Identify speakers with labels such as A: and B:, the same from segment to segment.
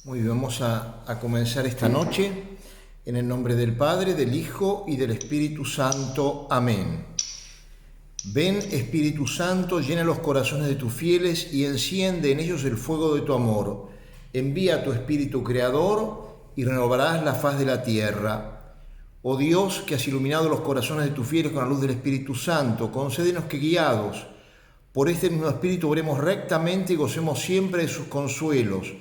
A: Muy bien, vamos a comenzar esta noche en el nombre del Padre, del Hijo y del Espíritu Santo. Amén. Ven, Espíritu Santo, llena los corazones de tus fieles y enciende en ellos el fuego de tu amor. Envía tu Espíritu Creador y renovarás la faz de la tierra. Oh Dios, que has iluminado los corazones de tus fieles con la luz del Espíritu Santo, concédenos que guiados por este mismo Espíritu obremos rectamente y gocemos siempre de sus consuelos.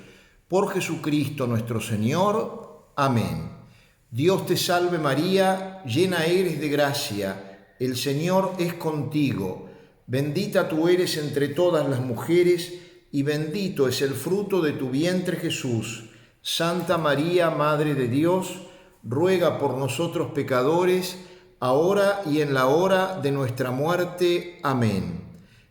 A: Por Jesucristo nuestro Señor. Amén. Dios te salve María, llena eres de gracia, el Señor es contigo. Bendita tú eres entre todas las mujeres y bendito es el fruto de tu vientre Jesús. Santa María, Madre de Dios, ruega por nosotros pecadores, ahora y en la hora de nuestra muerte. Amén.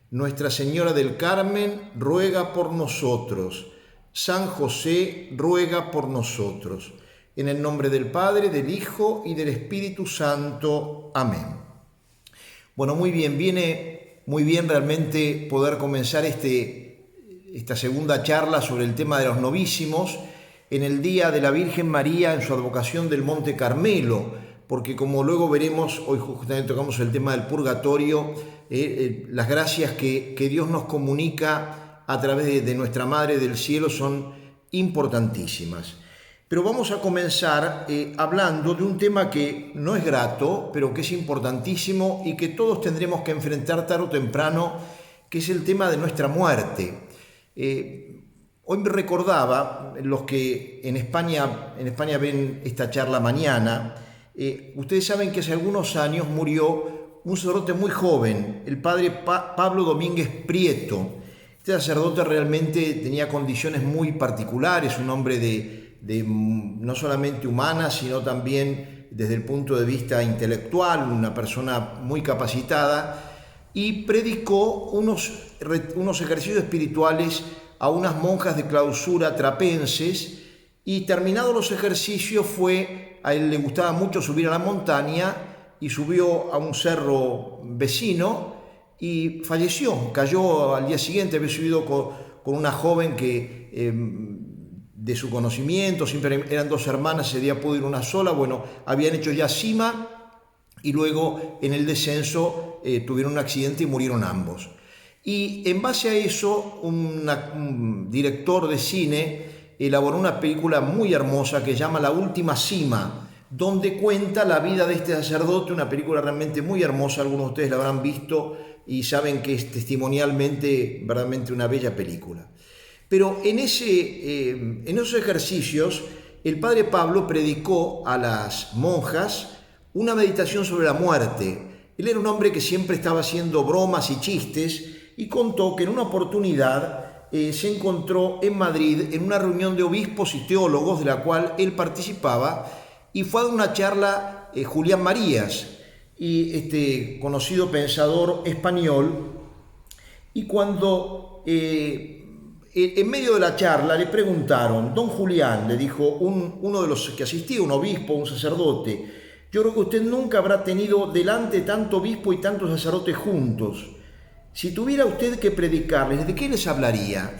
A: Nuestra Señora del Carmen, ruega por nosotros. San José, ruega por nosotros. En el nombre del Padre, del Hijo y del Espíritu Santo. Amén. Bueno, muy bien, viene muy bien realmente poder comenzar esta segunda charla sobre el tema de los novísimos en el Día de la Virgen María en su advocación del Monte Carmelo, porque como luego veremos, hoy justamente tocamos el tema del purgatorio, las gracias que Dios nos comunica a través de nuestra Madre del Cielo son importantísimas. Pero vamos a comenzar hablando de un tema que no es grato, pero que es importantísimo y que todos tendremos que enfrentar tarde o temprano, que es el tema de nuestra muerte. Hoy me recordaba, los que en España ven esta charla mañana, ustedes saben que hace algunos años murió un sacerdote muy joven, el padre Pablo Domínguez Prieto. Este sacerdote realmente tenía condiciones muy particulares, un hombre de no solamente humana, sino también desde el punto de vista intelectual, una persona muy capacitada, y predicó unos ejercicios espirituales a unas monjas de clausura trapenses, y terminados los ejercicios a él le gustaba mucho subir a la montaña, y subió a un cerro vecino, y falleció, cayó al día siguiente. Había subido con una joven que de su conocimiento, siempre eran dos hermanas, ese día pudo ir una sola, bueno, habían hecho ya cima y luego en el descenso tuvieron un accidente y murieron ambos. Y en base a eso, un director de cine elaboró una película muy hermosa que se llama La Última Cima, donde cuenta la vida de este sacerdote, una película realmente muy hermosa, algunos de ustedes la habrán visto y saben que es testimonialmente verdaderamente una bella película. Pero en esos ejercicios, el padre Pablo predicó a las monjas una meditación sobre la muerte. Él era un hombre que siempre estaba haciendo bromas y chistes, y contó que en una oportunidad se encontró en Madrid en una reunión de obispos y teólogos de la cual él participaba, y fue a dar una charla Julián Marías, y este conocido pensador español, y cuando en medio de la charla le preguntaron, don Julián, le dijo uno de los que asistía, un obispo, un sacerdote, yo creo que usted nunca habrá tenido delante tanto obispo y tantos sacerdotes juntos. Si tuviera usted que predicarles, ¿de qué les hablaría?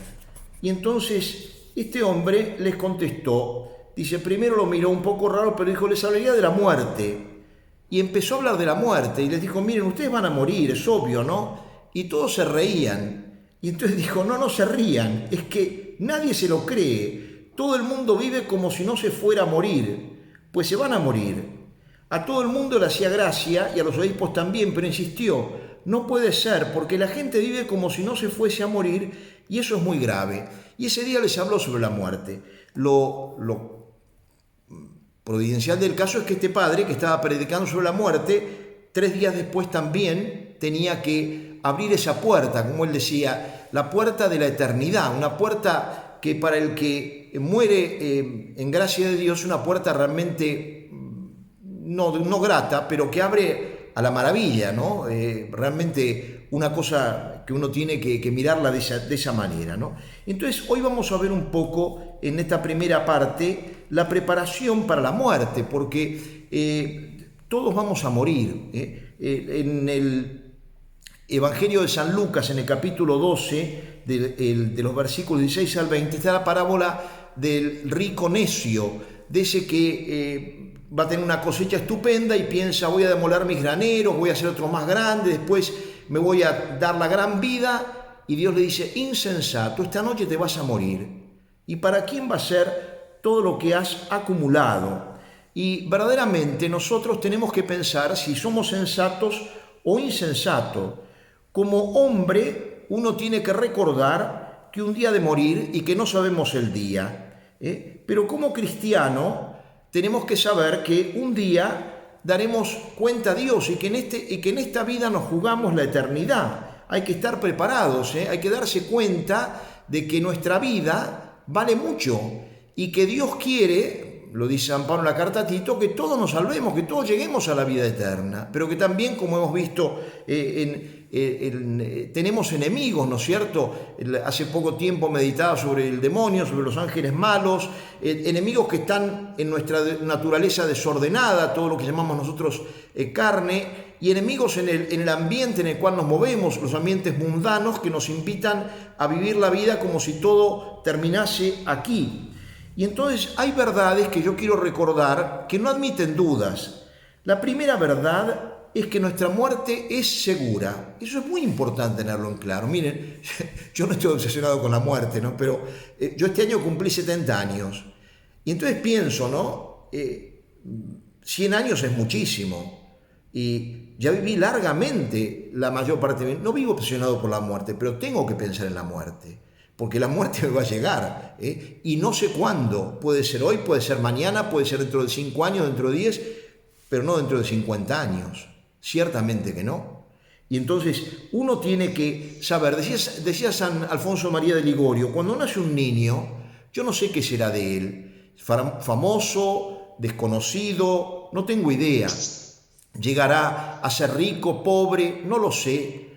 A: Y entonces este hombre les contestó, dice, primero lo miró un poco raro, pero dijo, les hablaría de la muerte. Y empezó a hablar de la muerte y les dijo, miren, ustedes van a morir, es obvio, ¿no? Y todos se reían. Y entonces dijo, no se rían, es que nadie se lo cree. Todo el mundo vive como si no se fuera a morir, pues se van a morir. A todo el mundo le hacía gracia y a los obispos también, pero insistió, no puede ser, porque la gente vive como si no se fuese a morir y eso es muy grave. Y ese día les habló sobre la muerte. Lo providencial del caso es que este padre que estaba predicando sobre la muerte, 3 días después también tenía que abrir esa puerta, como él decía, la puerta de la eternidad, una puerta que para el que muere en gracia de Dios, una puerta realmente no grata, pero que abre a la maravilla, ¿no? Realmente una cosa que uno tiene que mirarla de esa manera, ¿no? Entonces hoy vamos a ver un poco en esta primera parte la preparación para la muerte, porque todos vamos a morir. En el Evangelio de San Lucas, en el capítulo 12, de los versículos 16 al 20, está la parábola del rico necio, de ese que va a tener una cosecha estupenda y piensa: voy a demoler mis graneros, voy a hacer otros más grandes, después me voy a dar la gran vida. Y Dios le dice: insensato, esta noche te vas a morir. ¿Y para quién va a ser todo lo que has acumulado? Y verdaderamente nosotros tenemos que pensar si somos sensatos o insensatos. Como hombre, uno tiene que recordar que un día ha de morir y que no sabemos el día. Pero como cristiano tenemos que saber que un día daremos cuenta a Dios y que en esta vida nos jugamos la eternidad. Hay que estar preparados, hay que darse cuenta de que nuestra vida vale mucho y que Dios quiere, lo dice San Pablo en la carta a Tito, que todos nos salvemos, que todos lleguemos a la vida eterna, pero que también, como hemos visto, tenemos enemigos, ¿no es cierto? Hace poco tiempo meditaba sobre el demonio, sobre los ángeles malos, enemigos que están en nuestra naturaleza desordenada, todo lo que llamamos nosotros carne, y enemigos en el ambiente en el cual nos movemos, los ambientes mundanos que nos invitan a vivir la vida como si todo terminase aquí. Y entonces hay verdades que yo quiero recordar que no admiten dudas. La primera verdad es que nuestra muerte es segura. Eso es muy importante tenerlo en claro. Miren, yo no estoy obsesionado con la muerte, ¿no? Pero yo este año cumplí 70 años. Y entonces pienso, ¿no? 100 años es muchísimo. Y ya viví largamente la mayor parte de mi vida. No vivo obsesionado por la muerte, pero tengo que pensar en la muerte. Porque la muerte me va a llegar, y no sé cuándo. Puede ser hoy, puede ser mañana, puede ser dentro de 5 años, dentro de 10, pero no dentro de 50 años. Ciertamente que no. Y entonces uno tiene que saber, decía San Alfonso María de Ligorio, cuando nace un niño, yo no sé qué será de él. Famoso, desconocido, no tengo idea. Llegará a ser rico, pobre, no lo sé.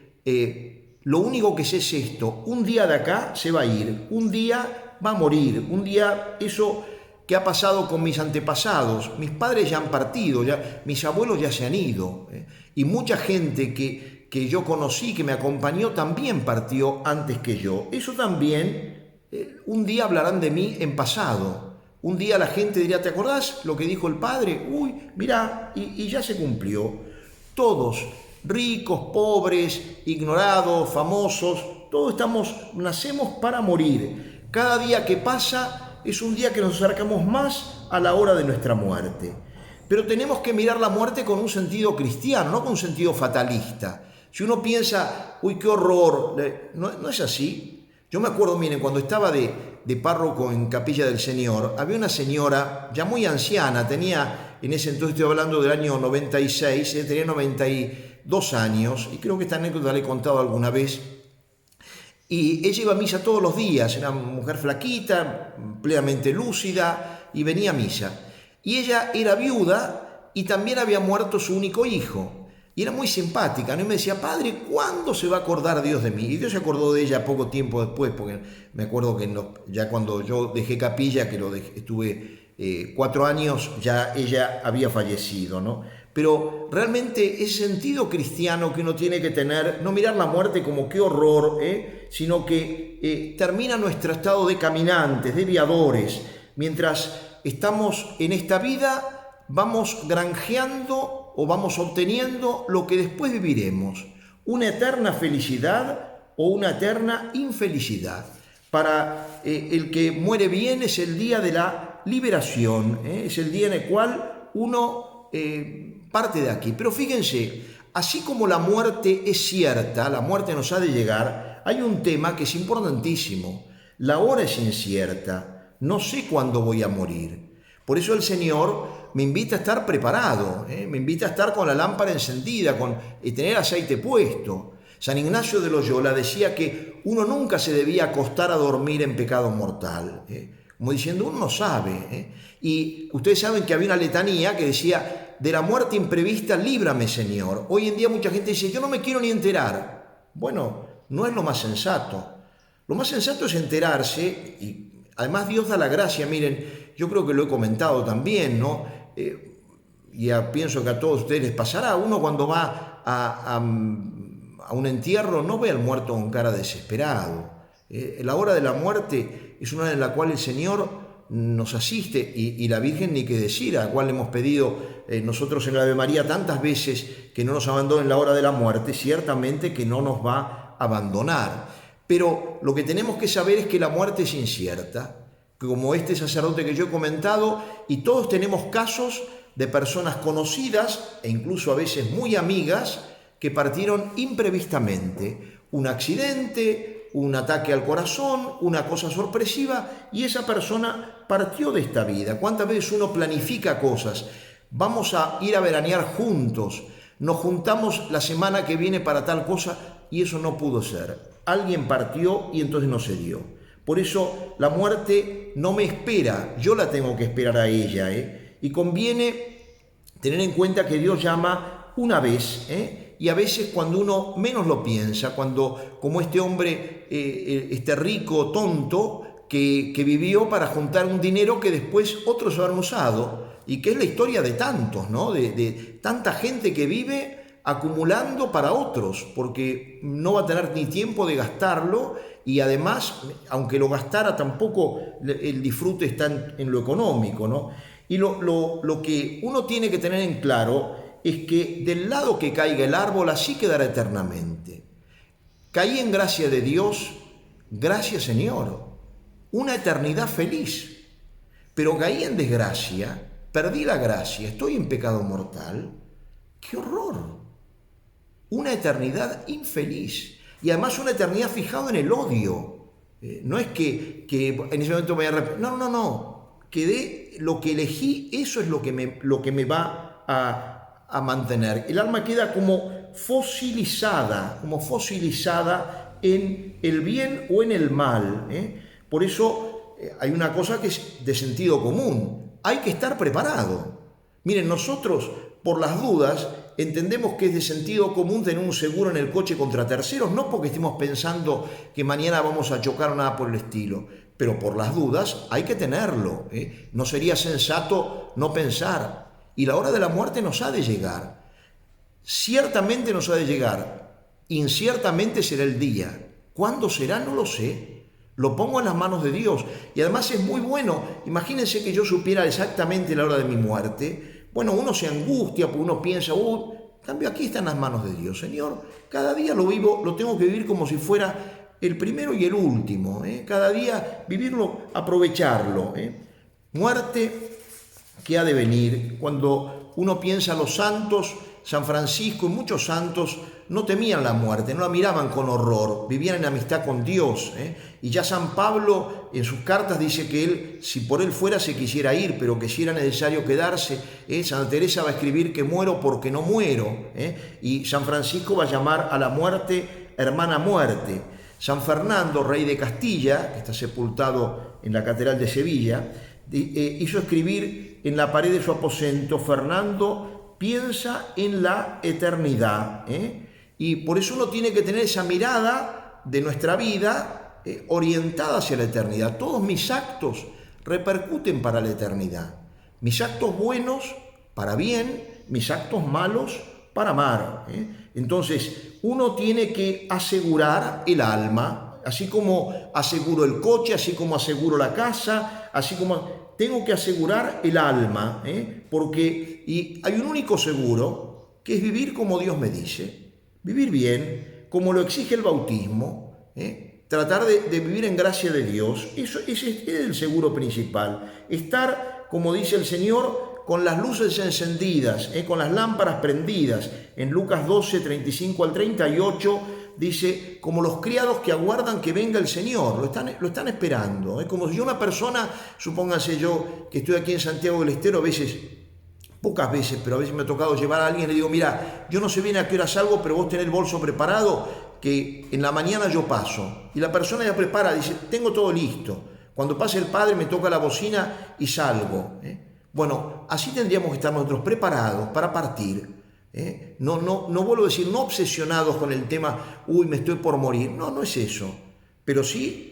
A: Lo único que sé es esto: un día de acá se va a ir, un día va a morir, un día eso que ha pasado con mis antepasados, mis padres ya han partido, mis abuelos ya se han ido, y mucha gente que yo conocí, que me acompañó, también partió antes que yo. Eso también, un día hablarán de mí en pasado. Un día la gente dirá: ¿te acordás lo que dijo el padre? Uy, mirá, y ya se cumplió. Todos, ricos, pobres, ignorados, famosos, todos nacemos para morir. Cada día que pasa es un día que nos acercamos más a la hora de nuestra muerte. Pero tenemos que mirar la muerte con un sentido cristiano, no con un sentido fatalista. Si uno piensa: uy, qué horror, no es así. Yo me acuerdo, miren, cuando estaba de párroco en Capilla del Señor, había una señora ya muy anciana, tenía, en ese entonces estoy hablando del año 96, tenía 92 años, y creo que esta anécdota la he contado alguna vez. Y ella iba a misa todos los días, era una mujer flaquita, plenamente lúcida, y venía a misa. Y ella era viuda y también había muerto su único hijo. Y era muy simpática, ¿no? Y me decía: padre, ¿cuándo se va a acordar Dios de mí? Y Dios se acordó de ella poco tiempo después, porque me acuerdo que ya cuando yo dejé Capilla, que estuve 4 años, ya ella había fallecido, ¿no? Pero realmente ese sentido cristiano que uno tiene que tener, no mirar la muerte como qué horror, sino que termina nuestro estado de caminantes, de viadores. Mientras estamos en esta vida, vamos granjeando o vamos obteniendo lo que después viviremos: una eterna felicidad o una eterna infelicidad. Para el que muere bien es el día de la liberación, es el día en el cual uno parte de aquí. Pero fíjense, así como la muerte es cierta, la muerte nos ha de llegar, hay un tema que es importantísimo: la hora es incierta, no sé cuándo voy a morir. Por eso el Señor me invita a estar preparado, me invita a estar con la lámpara encendida, y tener aceite puesto. San Ignacio de Loyola decía que uno nunca se debía acostar a dormir en pecado mortal, como diciendo: uno no sabe. Y ustedes saben que había una letanía que decía: de la muerte imprevista, líbrame, Señor. Hoy en día mucha gente dice: yo no me quiero ni enterar. Bueno, no es lo más sensato. Lo más sensato es enterarse, y además Dios da la gracia. Miren, yo creo que lo he comentado también, ¿no? Ya pienso que a todos ustedes les pasará. Uno cuando va a un entierro no ve al muerto con cara desesperado. La hora de la muerte es una hora en la cual el Señor nos asiste y la Virgen ni qué decir, a la cual le hemos pedido nosotros en la Ave María tantas veces que no nos abandone en la hora de la muerte, ciertamente que no nos va a abandonar. Pero lo que tenemos que saber es que la muerte es incierta, como este sacerdote que yo he comentado, y todos tenemos casos de personas conocidas e incluso a veces muy amigas que partieron imprevistamente. Un accidente, un ataque al corazón, una cosa sorpresiva, y esa persona partió de esta vida. ¿Cuántas veces uno planifica cosas? Vamos a ir a veranear juntos, nos juntamos la semana que viene para tal cosa, y eso no pudo ser. Alguien partió y entonces no se dio. Por eso la muerte no me espera, yo la tengo que esperar a ella, Y conviene tener en cuenta que Dios llama una vez, y a veces cuando uno menos lo piensa, cuando como este hombre, este rico tonto que vivió para juntar un dinero que después otros habrán usado, y que es la historia de tantos, ¿no? De tanta gente que vive acumulando para otros, porque no va a tener ni tiempo de gastarlo, y además, aunque lo gastara, tampoco el disfrute está en lo económico, ¿no? Y lo que uno tiene que tener en claro es que del lado que caiga el árbol, así quedará eternamente. Caí en gracia de Dios, gracias Señor, una eternidad feliz. Pero caí en desgracia, perdí la gracia, estoy en pecado mortal. ¡Qué horror! Una eternidad infeliz. Y además una eternidad fijada en el odio. No es que en ese momento me voy a arrepentir. No. Quedé, lo que elegí, eso es lo que me va a mantener. El alma queda como fosilizada en el bien o en el mal. Por eso hay una cosa que es de sentido común. Hay que estar preparado. Miren, nosotros, por las dudas, entendemos que es de sentido común tener un seguro en el coche contra terceros, no porque estemos pensando que mañana vamos a chocar o nada por el estilo, pero por las dudas hay que tenerlo. No sería sensato no pensar. Y la hora de la muerte nos ha de llegar. Ciertamente nos ha de llegar. Inciertamente será el día. ¿Cuándo será? No lo sé. Lo pongo en las manos de Dios. Y además es muy bueno. Imagínense que yo supiera exactamente la hora de mi muerte. Bueno, uno se angustia, porque uno piensa, en cambio aquí está en las manos de Dios. Señor, cada día lo vivo, lo tengo que vivir como si fuera el primero y el último. Cada día vivirlo, aprovecharlo. Muerte que ha de venir. Cuando uno piensa en los santos, San Francisco y muchos santos no temían la muerte, no la miraban con horror, vivían en amistad con Dios. Y ya San Pablo en sus cartas dice que él, si por él fuera, se quisiera ir, pero que si era necesario quedarse. Santa Teresa va a escribir que muero porque no muero. Y San Francisco va a llamar a la muerte hermana muerte. San Fernando, rey de Castilla, que está sepultado en la Catedral de Sevilla, hizo escribir en la pared de su aposento: Fernando piensa en la eternidad. Y por eso uno tiene que tener esa mirada de nuestra vida orientada hacia la eternidad. Todos mis actos repercuten para la eternidad. Mis actos buenos para bien, mis actos malos para mal. Entonces, uno tiene que asegurar el alma, así como aseguro el coche, así como aseguro la casa, así como tengo que asegurar el alma, porque hay un único seguro, que es vivir como Dios me dice, vivir bien, como lo exige el bautismo, tratar de vivir en gracia de Dios. Ese es el seguro principal. Estar, como dice el Señor, con las luces encendidas, con las lámparas prendidas. En Lucas 12, 35 al 38, dice, como los criados que aguardan que venga el Señor, lo están esperando. Es como si yo, una persona, supónganse yo, que estoy aquí en Santiago del Estero, pocas veces, pero a veces me ha tocado llevar a alguien y le digo, mira, yo no sé bien a qué hora salgo, pero vos tenés el bolso preparado, que en la mañana yo paso. Y la persona ya prepara, dice, tengo todo listo. Cuando pase el Padre me toca la bocina y salgo. Bueno, así tendríamos que estar nosotros preparados para partir. No vuelvo a decir, no obsesionados con el tema, me estoy por morir. No es eso. Pero sí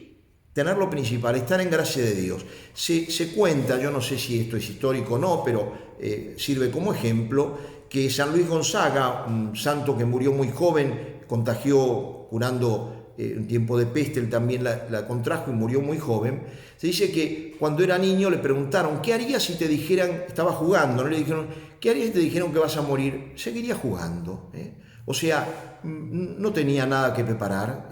A: tener lo principal, estar en gracia de Dios. Se cuenta, yo no sé si esto es histórico o no, pero sirve como ejemplo, que San Luis Gonzaga, un santo que murió muy joven, contagió curando un tiempo de peste, él también la contrajo y murió muy joven. Se dice que cuando era niño le preguntaron, ¿qué harías si te dijeran, estaba jugando, ¿no? Le dijeron, ¿qué harías si te dijeron que vas a morir? Seguiría jugando, O sea, no tenía nada que preparar.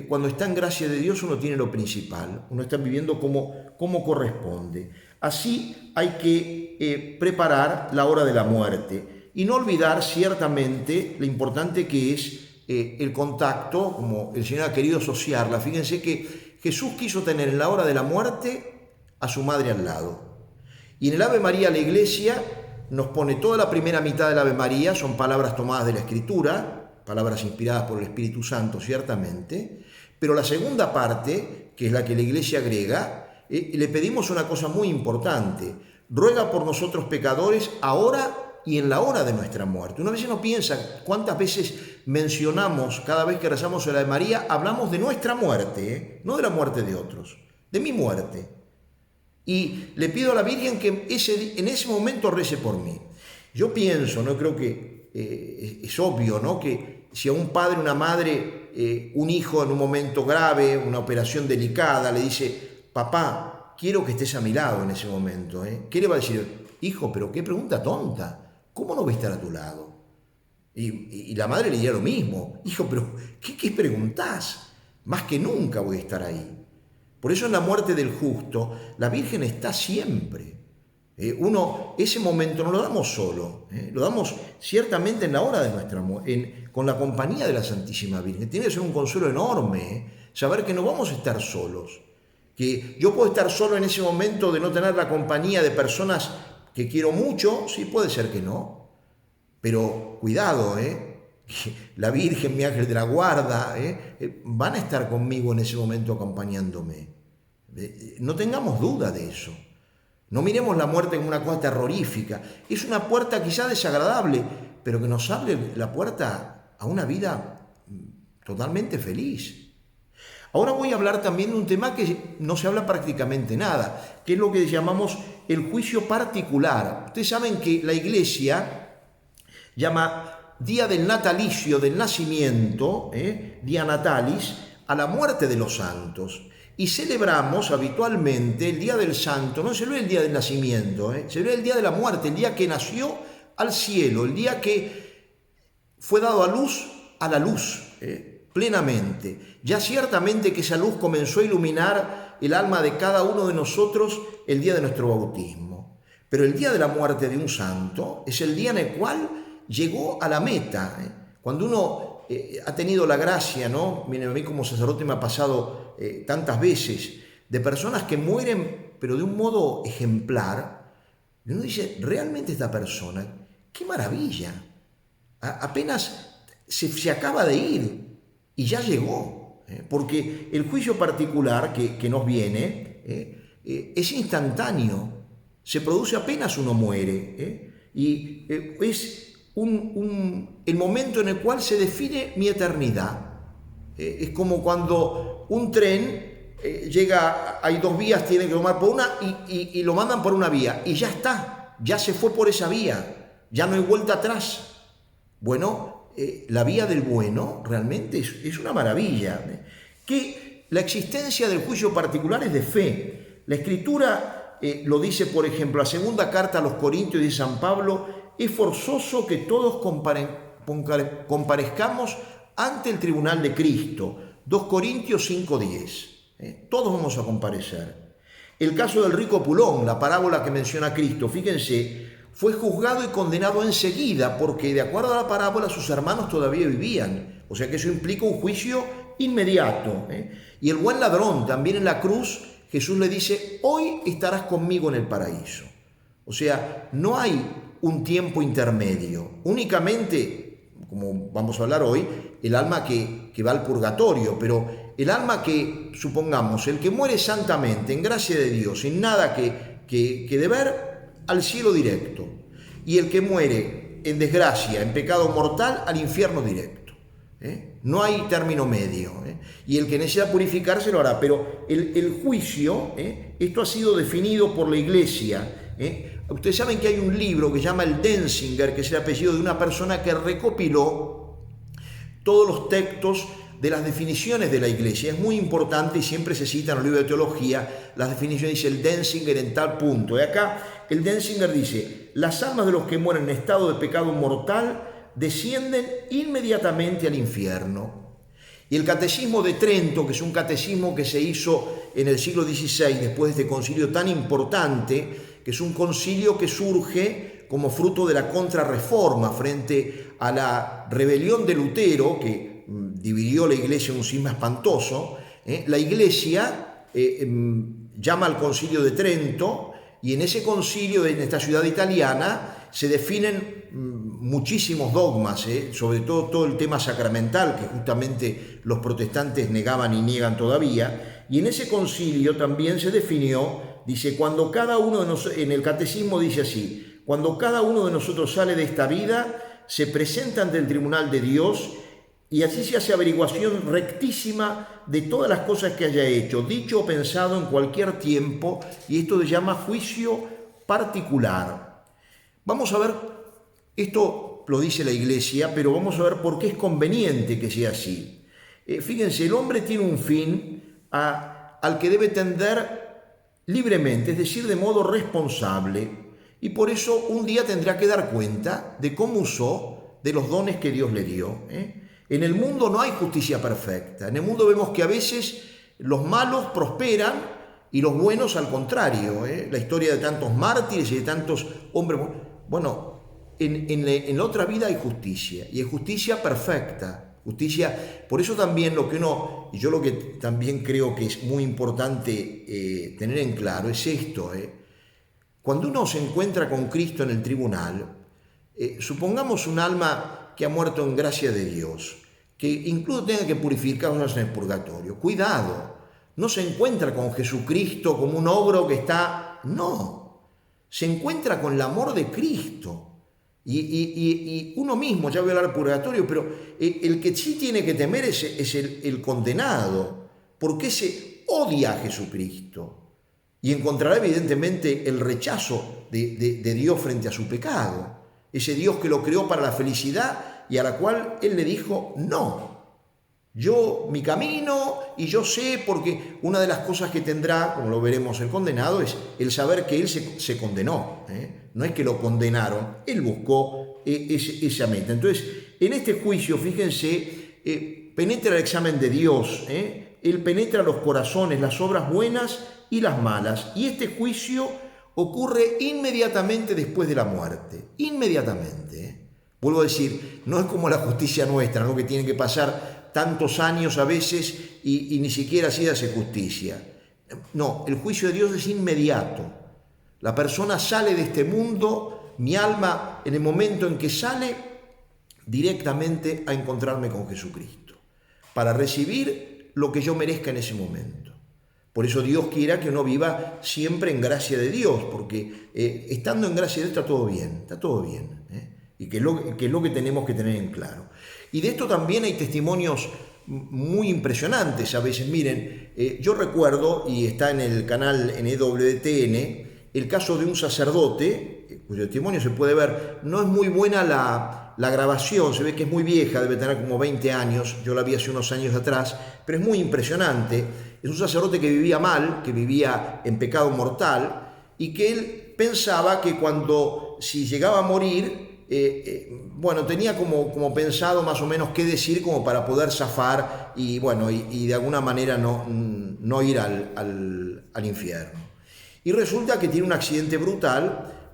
A: Cuando está en gracia de Dios, uno tiene lo principal, uno está viviendo como corresponde. Así hay que preparar la hora de la muerte y no olvidar ciertamente lo importante que es el contacto, como el Señor ha querido asociarla. Fíjense que Jesús quiso tener en la hora de la muerte a su madre al lado. Y en el Ave María la Iglesia nos pone toda la primera mitad del Ave María, son palabras tomadas de la Escritura, palabras inspiradas por el Espíritu Santo, ciertamente, pero la segunda parte, que es la que la Iglesia agrega, le pedimos una cosa muy importante: ruega por nosotros pecadores ahora y en la hora de nuestra muerte. Una vez no piensa cuántas veces mencionamos, cada vez que rezamos el Ave María, hablamos de nuestra muerte, no de la muerte de otros, de mi muerte. Y le pido a la Virgen que en ese momento rece por mí. Yo pienso, no creo que es obvio, ¿no? Que si a un padre, una madre, un hijo en un momento grave, una operación delicada, le dice, papá, quiero que estés a mi lado en ese momento, ¿qué le va a decir? Hijo, pero qué pregunta tonta. ¿Cómo no voy a estar a tu lado? Y la madre le diría lo mismo. Hijo, pero ¿qué preguntás? Más que nunca voy a estar ahí. Por eso en la muerte del justo, la Virgen está siempre. Ese momento no lo damos solo, lo damos ciertamente en la hora de nuestra muerte, con la compañía de la Santísima Virgen. Tiene que ser un consuelo enorme, saber que no vamos a estar solos. Que yo puedo estar solo en ese momento de no tener la compañía de personas que quiero mucho, sí, puede ser que no. Pero cuidado, la Virgen, mi ángel de la guarda, van a estar conmigo en ese momento acompañándome. No tengamos duda de eso. No miremos la muerte como una cosa terrorífica. Es una puerta quizá desagradable, pero que nos abre la puerta a una vida totalmente feliz. Ahora voy a hablar también de un tema que no se habla prácticamente nada, que es lo que llamamos el juicio particular. Ustedes saben que la Iglesia llama día del natalicio, del nacimiento, día natalis, a la muerte de los santos. Y celebramos habitualmente el día del santo, no se celebra el día del nacimiento, se celebra el día de la muerte, el día que nació al cielo, el día que fue dado a la luz, plenamente. Ya ciertamente que esa luz comenzó a iluminar el alma de cada uno de nosotros el día de nuestro bautismo. Pero el día de la muerte de un santo es el día en el cual llegó a la meta. Cuando uno ha tenido la gracia, ¿no? Miren, a mí como sacerdote me ha pasado tantas veces, de personas que mueren, pero de un modo ejemplar, y uno dice, realmente esta persona, qué maravilla, apenas se acaba de ir y ya llegó, porque el juicio particular que nos viene es instantáneo, se produce apenas uno muere, y es el momento en el cual se define mi eternidad. Es como cuando un tren llega, hay dos vías, tiene que tomar por una y lo mandan por una vía y ya está, ya se fue por esa vía, ya no hay vuelta atrás. Bueno, la vía del bueno realmente es una maravilla. Que la existencia del juicio particular es de fe. La Escritura lo dice, por ejemplo, la segunda carta a los Corintios de San Pablo: es forzoso que todos comparezcamos ante el tribunal de Cristo. 2 Corintios 5:10. Todos vamos a comparecer. El caso del rico Pulón, la parábola que menciona Cristo, fíjense, fue juzgado y condenado enseguida porque de acuerdo a la parábola sus hermanos todavía vivían. O sea que eso implica un juicio inmediato. Y el buen ladrón, también en la cruz, Jesús le dice, hoy estarás conmigo en el paraíso. O sea, no hay un tiempo intermedio, únicamente, como vamos a hablar hoy, el alma que va al purgatorio, pero el alma que, supongamos, el que muere santamente, en gracia de Dios, sin nada que deber, al cielo directo, y el que muere en desgracia, en pecado mortal, al infierno directo. No hay término medio, y el que necesita purificarse lo hará, pero el juicio, esto ha sido definido por la Iglesia. Ustedes saben que hay un libro que se llama el Denzinger, que es el apellido de una persona que recopiló todos los textos de las definiciones de la Iglesia. Es muy importante y siempre se cita en los libros de teología las definiciones, dice el Denzinger en tal punto. Y acá el Denzinger dice, las almas de los que mueren en estado de pecado mortal descienden inmediatamente al infierno. Y el Catecismo de Trento, que es un catecismo que se hizo en el siglo XVI, después de este concilio tan importante, que es un concilio que surge como fruto de la contrarreforma frente a la rebelión de Lutero, que dividió la Iglesia en un cisma espantoso. La Iglesia llama al concilio de Trento, y en ese concilio, en esta ciudad italiana, se definen muchísimos dogmas, sobre todo el tema sacramental, que justamente los protestantes negaban y niegan todavía. Y en ese concilio también se definió, dice, cuando cada uno de nosotros, en el catecismo dice así, cuando cada uno de nosotros sale de esta vida, se presenta ante el tribunal de Dios y así se hace averiguación rectísima de todas las cosas que haya hecho, dicho o pensado en cualquier tiempo, y esto se llama juicio particular. Vamos a ver, esto lo dice la Iglesia, pero vamos a ver por qué es conveniente que sea así. Fíjense, el hombre tiene un fin al que debe tender libremente, es decir, de modo responsable, y por eso un día tendrá que dar cuenta de cómo usó de los dones que Dios le dio. En el mundo no hay justicia perfecta. En el mundo vemos que a veces los malos prosperan y los buenos al contrario. La historia de tantos mártires y de tantos hombres. Bueno, en la otra vida hay justicia, y es justicia perfecta. Justicia, por eso también y yo lo que también creo que es muy importante tener en claro es esto. Cuando uno se encuentra con Cristo en el tribunal, supongamos un alma que ha muerto en gracia de Dios, que incluso tenga que purificarnos en el purgatorio. Cuidado, no se encuentra con Jesucristo como un ogro que está... No, se encuentra con el amor de Cristo. Y uno mismo, ya voy a hablar del purgatorio, pero el que sí tiene que temer es el condenado, porque se odia a Jesucristo y encontrará evidentemente el rechazo de Dios frente a su pecado. Ese Dios que lo creó para la felicidad y a la cual Él le dijo, no, yo mi camino y yo sé, porque una de las cosas que tendrá, como lo veremos el condenado, es el saber que Él se condenó. No es que lo condenaron, Él buscó esa meta. Entonces, en este juicio, fíjense, penetra el examen de Dios, Él penetra los corazones, las obras buenas y las malas, y este juicio ocurre inmediatamente después de la muerte, inmediatamente. Vuelvo a decir, no es como la justicia nuestra, ¿no? Que tienen que pasar tantos años a veces y ni siquiera así hace justicia. No, el juicio de Dios es inmediato. La persona sale de este mundo, mi alma en el momento en que sale, directamente a encontrarme con Jesucristo, para recibir lo que yo merezca en ese momento. Por eso Dios quiera que uno viva siempre en gracia de Dios, porque estando en gracia de Dios está todo bien, y que es lo que tenemos que tener en claro. Y de esto también hay testimonios muy impresionantes a veces. Miren, yo recuerdo, y está en el canal en EWTN, el caso de un sacerdote, cuyo testimonio se puede ver. No es muy buena la grabación, se ve que es muy vieja, debe tener como 20 años, yo la vi hace unos años atrás, pero es muy impresionante. Es un sacerdote que vivía mal, que vivía en pecado mortal, y que él pensaba que si llegaba a morir, tenía como pensado más o menos qué decir como para poder zafar y de alguna manera no ir al infierno. Y resulta que tiene un accidente brutal,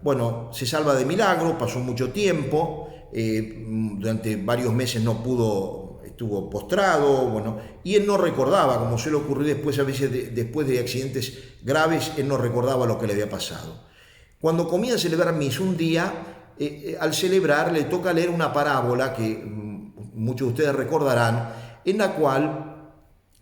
A: se salva de milagro, pasó mucho tiempo, durante varios meses no pudo, estuvo postrado, y él no recordaba, como suele ocurrir después, a veces después de accidentes graves, él no recordaba lo que le había pasado. Cuando comienza a celebrar misa un día, al celebrar le toca leer una parábola que muchos de ustedes recordarán, en la cual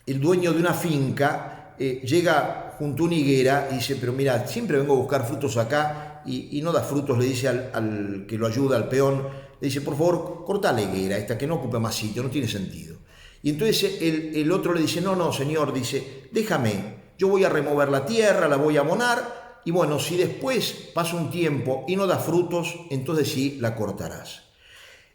A: el dueño de una finca llega junto a una higuera y dice, pero mira, siempre vengo a buscar frutos acá y no da frutos, le dice al que lo ayuda, al peón, le dice, por favor, corta la higuera esta que no ocupa más sitio, no tiene sentido. Y entonces el otro le dice, no, señor, dice, déjame, yo voy a remover la tierra, la voy a abonar, y si después pasa un tiempo y no da frutos, entonces sí la cortarás.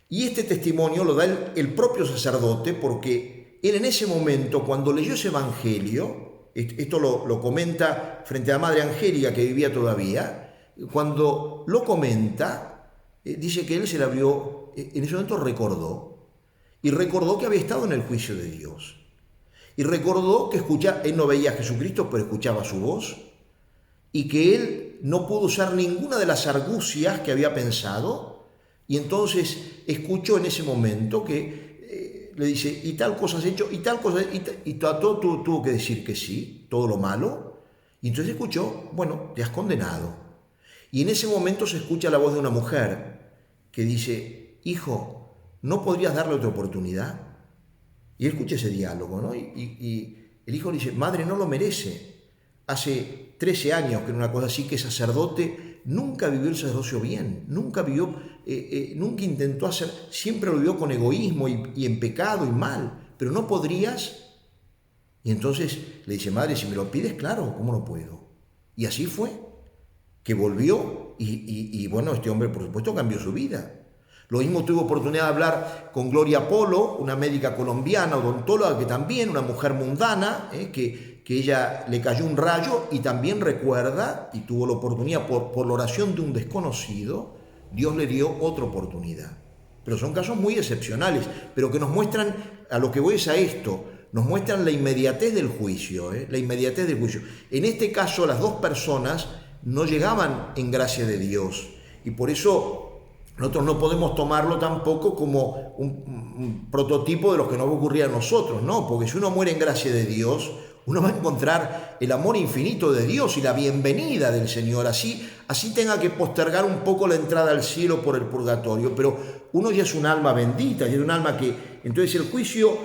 A: Y este testimonio lo da el propio sacerdote, porque él en ese momento, cuando leyó ese evangelio, esto lo comenta frente a la Madre Angélica que vivía todavía, cuando lo comenta, dice que él se la abrió, en ese momento recordó que había estado en el juicio de Dios. Y recordó que él no veía a Jesucristo, pero escuchaba su voz, y que él no pudo usar ninguna de las argucias que había pensado, y entonces escuchó en ese momento que le dice, y tal cosa has hecho, y tal cosa, y todo tuvo que decir que sí, todo lo malo, y entonces escuchó, bueno, te has condenado. Y en ese momento se escucha la voz de una mujer que dice, hijo, ¿no podrías darle otra oportunidad? Y él escucha ese diálogo, ¿no? Y el hijo le dice, madre, no lo merece. Hace 13 años, que era una cosa así, que sacerdote nunca vivió el sacerdocio bien, nunca intentó hacer, siempre lo vivió con egoísmo y en pecado y mal, pero no podrías. Y entonces le dice, madre, si me lo pides, claro, ¿cómo no puedo? Y así fue, que volvió y bueno, este hombre por supuesto cambió su vida. Lo mismo tuve oportunidad de hablar con Gloria Polo, una médica colombiana, odontóloga, que también, una mujer mundana, que ella le cayó un rayo y también recuerda, y tuvo la oportunidad por la oración de un desconocido, Dios le dio otra oportunidad. Pero son casos muy excepcionales, pero que nos muestran, a lo que voy es a esto, nos muestran la inmediatez del juicio, la inmediatez del juicio. En este caso, las dos personas no llegaban en gracia de Dios, y por eso nosotros no podemos tomarlo tampoco como un prototipo de lo que nos va a ocurrir a nosotros, no, porque si uno muere en gracia de Dios, uno va a encontrar el amor infinito de Dios y la bienvenida del Señor, así tenga que postergar un poco la entrada al cielo por el purgatorio, pero uno ya es un alma bendita, ya es un alma que, entonces el juicio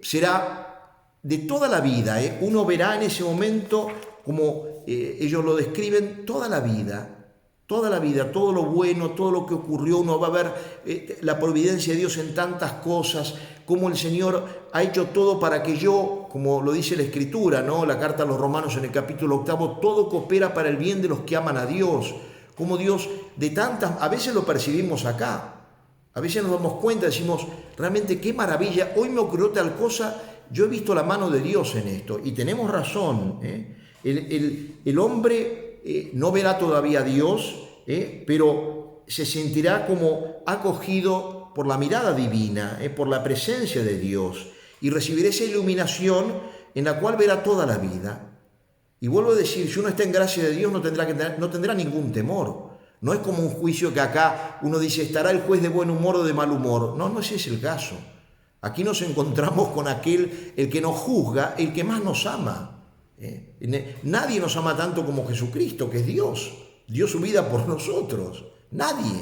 A: será de toda la vida, uno verá en ese momento, como ellos lo describen, toda la vida, todo lo bueno, todo lo que ocurrió, uno va a ver la providencia de Dios en tantas cosas, cómo el Señor ha hecho todo para que yo, como lo dice la Escritura, ¿no? La carta a los Romanos en el capítulo 8, todo coopera para el bien de los que aman a Dios, como Dios de tantas, a veces lo percibimos acá, a veces nos damos cuenta, decimos, realmente qué maravilla, hoy me ocurrió tal cosa, yo he visto la mano de Dios en esto, y tenemos razón, el hombre no verá todavía a Dios, pero se sentirá como acogido por la mirada divina, por la presencia de Dios, y recibirá esa iluminación en la cual verá toda la vida. Y vuelvo a decir, si uno está en gracia de Dios no tendrá ningún temor. No es como un juicio que acá uno dice, ¿estará el juez de buen humor o de mal humor? No, ese es el caso. Aquí nos encontramos con el que nos juzga, el que más nos ama. Nadie nos ama tanto como Jesucristo, que es Dios. Dio su vida por nosotros. Nadie.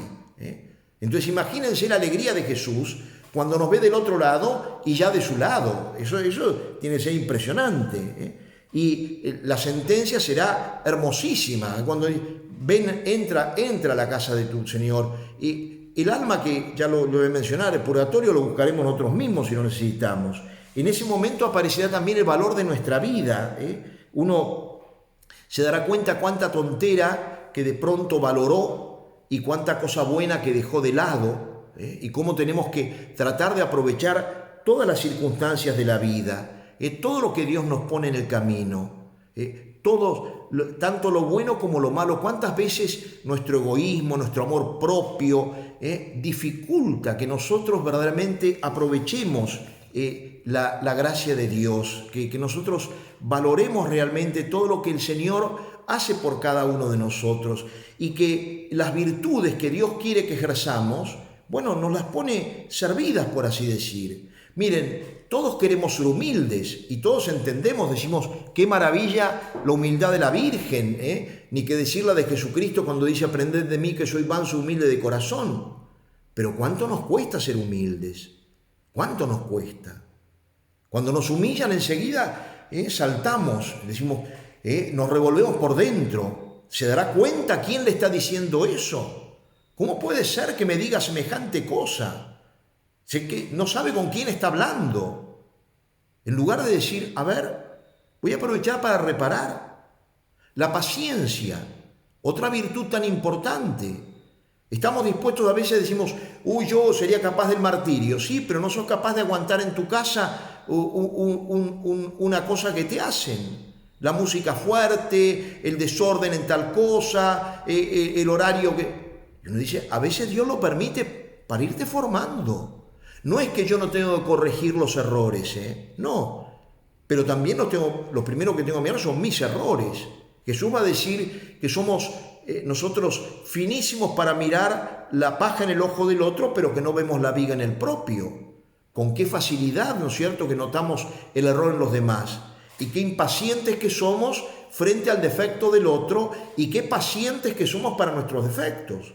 A: Entonces imagínense la alegría de Jesús cuando nos ve del otro lado y ya de su lado. Eso tiene que ser impresionante. Y la sentencia será hermosísima. Cuando entra a la casa de tu Señor. Y el alma, que ya lo voy a mencionar, el purgatorio lo buscaremos nosotros mismos si lo necesitamos. En ese momento aparecerá también el valor de nuestra vida. Uno se dará cuenta cuánta tontera que de pronto valoró y cuánta cosa buena que dejó de lado, y cómo tenemos que tratar de aprovechar todas las circunstancias de la vida, todo lo que Dios nos pone en el camino, tanto lo bueno como lo malo. Cuántas veces nuestro egoísmo, nuestro amor propio dificulta que nosotros verdaderamente aprovechemos la gracia de Dios, que nosotros valoremos realmente todo lo que el Señor hace por cada uno de nosotros, y que las virtudes que Dios quiere que ejerzamos, bueno, nos las pone servidas, por así decir. Miren, todos queremos ser humildes y todos entendemos, decimos, qué maravilla la humildad de la Virgen, ni que decir la de Jesucristo cuando dice, aprended de mí que soy manso, humilde de corazón. Pero ¿cuánto nos cuesta ser humildes? ¿Cuánto nos cuesta? Cuando nos humillan enseguida saltamos, decimos, nos revolvemos por dentro. ¿Se dará cuenta quién le está diciendo eso? ¿Cómo puede ser que me diga semejante cosa? Sé que no sabe con quién está hablando. En lugar de decir, a ver, voy a aprovechar para reparar. La paciencia, otra virtud tan importante. Estamos dispuestos, a veces decimos, yo sería capaz del martirio. Sí, pero no sos capaz de aguantar en tu casa una cosa que te hacen. La música fuerte, el desorden en tal cosa, el horario que... Y uno dice, a veces Dios lo permite para irte formando. No es que yo no tengo que corregir los errores, no. Pero también lo primero que tengo que mirar son mis errores. Jesús va a decir que somos nosotros finísimos para mirar la paja en el ojo del otro, pero que no vemos la viga en el propio. Con qué facilidad, ¿no es cierto?, que notamos el error en los demás. Y qué impacientes que somos frente al defecto del otro y qué pacientes que somos para nuestros defectos.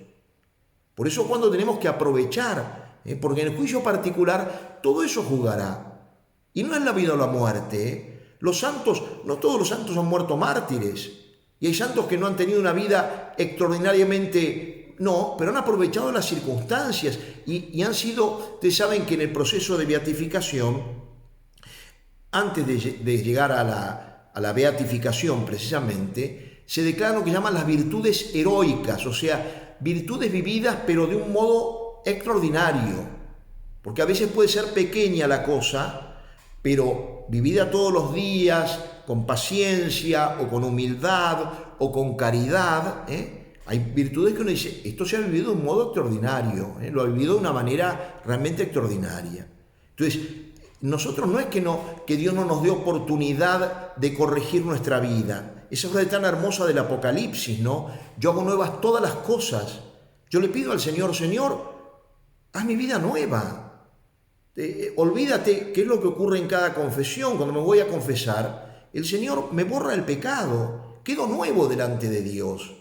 A: Por eso cuando tenemos que aprovechar, porque en el juicio particular todo eso jugará. Y no es la vida o la muerte. Los santos, no todos los santos han muerto mártires. Y hay santos que no han tenido una vida extraordinariamente, no, pero han aprovechado las circunstancias y han sido, ustedes saben que en el proceso de beatificación, antes de llegar a la beatificación precisamente, se declaran lo que llaman las virtudes heroicas, o sea, virtudes vividas pero de un modo extraordinario. Porque a veces puede ser pequeña la cosa, pero vivida todos los días, con paciencia o con humildad o con caridad, hay virtudes que uno dice, esto se ha vivido de un modo extraordinario, lo ha vivido de una manera realmente extraordinaria. Entonces, nosotros no es que Dios no nos dé oportunidad de corregir nuestra vida. Esa es la tan hermosa del Apocalipsis, ¿no? Yo hago nuevas todas las cosas. Yo le pido al Señor, Señor, haz mi vida nueva. Olvídate qué es lo que ocurre en cada confesión. Cuando me voy a confesar, el Señor me borra el pecado, quedo nuevo delante de Dios.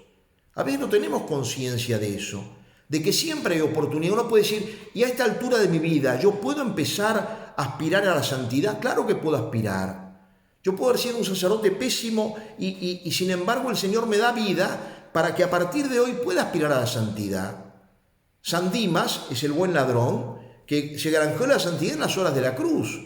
A: A veces no tenemos conciencia de eso, de que siempre hay oportunidad. Uno puede decir, y a esta altura de mi vida, ¿yo puedo empezar a aspirar a la santidad? Claro que puedo aspirar. Yo puedo haber sido un sacerdote pésimo y sin embargo el Señor me da vida para que a partir de hoy pueda aspirar a la santidad. San Dimas es el buen ladrón que se granjeó la santidad en las horas de la cruz.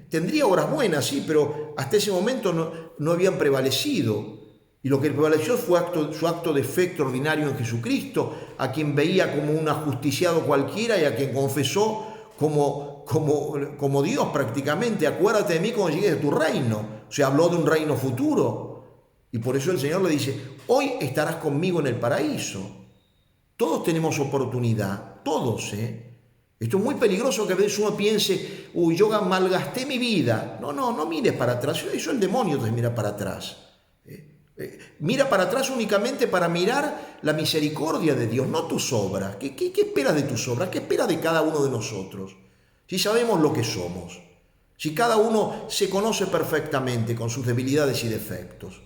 A: Tendría horas buenas, sí, pero hasta ese momento no habían prevalecido. Y lo que prevaleció fue su acto de fe extraordinario en Jesucristo, a quien veía como un ajusticiado cualquiera y a quien confesó como Dios prácticamente. Acuérdate de mí cuando llegues a tu reino. O sea, habló de un reino futuro. Y por eso el Señor le dice, hoy estarás conmigo en el paraíso. Todos tenemos oportunidad, todos, Esto es muy peligroso que a veces uno piense, yo malgasté mi vida. No mires para atrás. Eso el demonio te mira para atrás. Mira para atrás únicamente para mirar la misericordia de Dios, no tus obras. ¿Qué esperas de tus obras? ¿Qué esperas de cada uno de nosotros? Si sabemos lo que somos, si cada uno se conoce perfectamente con sus debilidades y defectos.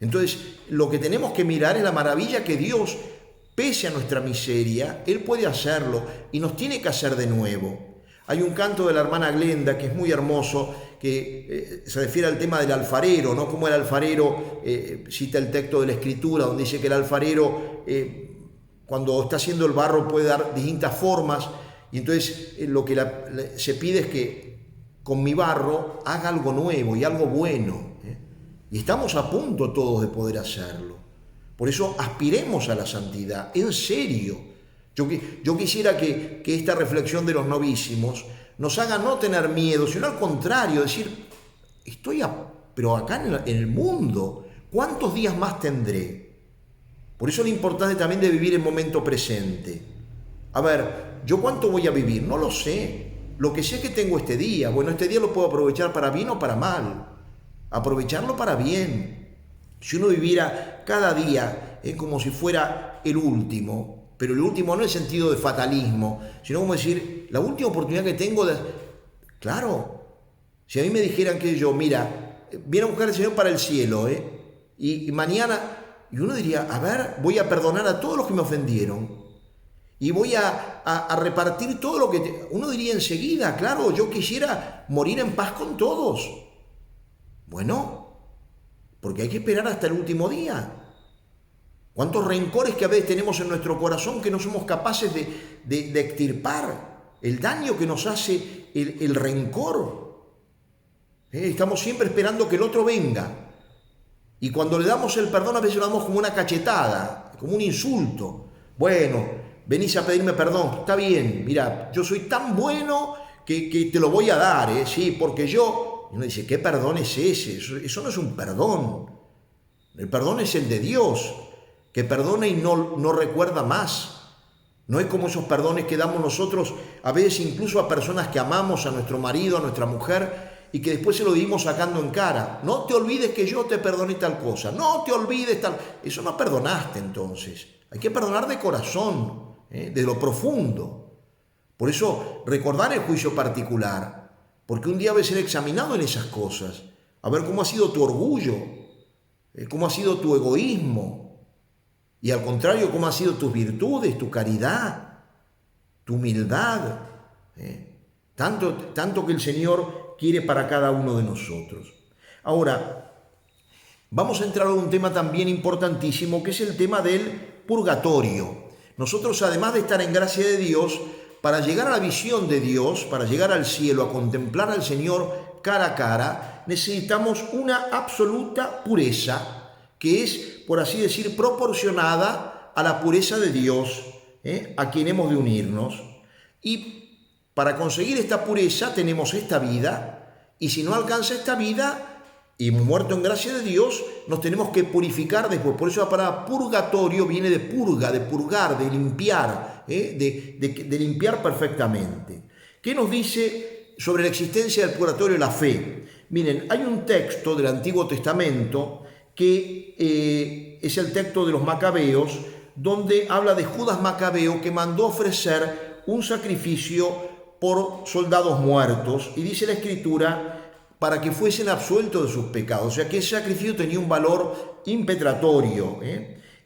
A: Entonces, lo que tenemos que mirar es la maravilla que Dios, pese a nuestra miseria, Él puede hacerlo y nos tiene que hacer de nuevo. Hay un canto de la hermana Glenda que es muy hermoso, que se refiere al tema del alfarero, ¿no? Como el alfarero, cita el texto de la Escritura, donde dice que el alfarero, cuando está haciendo el barro, puede dar distintas formas, y entonces lo que se pide es que con mi barro haga algo nuevo y algo bueno, y estamos a punto todos de poder hacerlo. Por eso aspiremos a la santidad, en serio. Yo quisiera que esta reflexión de los novísimos nos haga no tener miedo, sino al contrario, decir, pero acá en el mundo, ¿cuántos días más tendré? Por eso la importancia también de vivir el momento presente. A ver, ¿yo cuánto voy a vivir? No lo sé. Lo que sé es que tengo este día. Bueno, este día lo puedo aprovechar para bien o para mal. Aprovecharlo para bien. Si uno viviera cada día como si fuera el último, pero el último no en el sentido de fatalismo, sino como decir, la última oportunidad que tengo de... Claro, si a mí me dijeran que yo, mira, viene a buscar al Señor para el cielo, y mañana, y uno diría, a ver, voy a perdonar a todos los que me ofendieron, y voy a repartir todo lo que... Uno diría enseguida, claro, yo quisiera morir en paz con todos. Bueno, porque hay que esperar hasta el último día. ¿Cuántos rencores que a veces tenemos en nuestro corazón que no somos capaces de extirpar? El daño que nos hace el rencor. Estamos siempre esperando que el otro venga. Y cuando le damos el perdón a veces lo damos como una cachetada, como un insulto. Bueno, venís a pedirme perdón, está bien, mira, yo soy tan bueno que te lo voy a dar, sí, porque yo... Y uno dice, ¿qué perdón es ese? Eso no es un perdón. El perdón es el de Dios, que perdona y no recuerda más. No es como esos perdones que damos nosotros, a veces incluso a personas que amamos, a nuestro marido, a nuestra mujer, y que después se lo vivimos sacando en cara. No te olvides que yo te perdoné tal cosa, no te olvides tal... Eso no perdonaste entonces. Hay que perdonar de corazón, de lo profundo. Por eso recordar el juicio particular, porque un día debe ser examinado en esas cosas, a ver cómo ha sido tu orgullo, cómo ha sido tu egoísmo, y al contrario, cómo han sido tus virtudes, tu caridad, tu humildad. Tanto que el Señor quiere para cada uno de nosotros. Ahora, vamos a entrar a un tema también importantísimo, que es el tema del purgatorio. Nosotros, además de estar en gracia de Dios, para llegar a la visión de Dios, para llegar al cielo, a contemplar al Señor cara a cara, necesitamos una absoluta pureza, que es, por así decir, proporcionada a la pureza de Dios, a quien hemos de unirnos. Y para conseguir esta pureza tenemos esta vida, y si no alcanza esta vida, y muerto en gracia de Dios, nos tenemos que purificar después. Por eso la palabra purgatorio viene de purga, de purgar, de limpiar, de limpiar perfectamente. ¿Qué nos dice sobre la existencia del purgatorio la fe? Miren, hay un texto del Antiguo Testamento que es el texto de los Macabeos, donde habla de Judas Macabeo, que mandó ofrecer un sacrificio por soldados muertos, y dice la Escritura, para que fuesen absueltos de sus pecados. O sea que ese sacrificio tenía un valor impetratorio.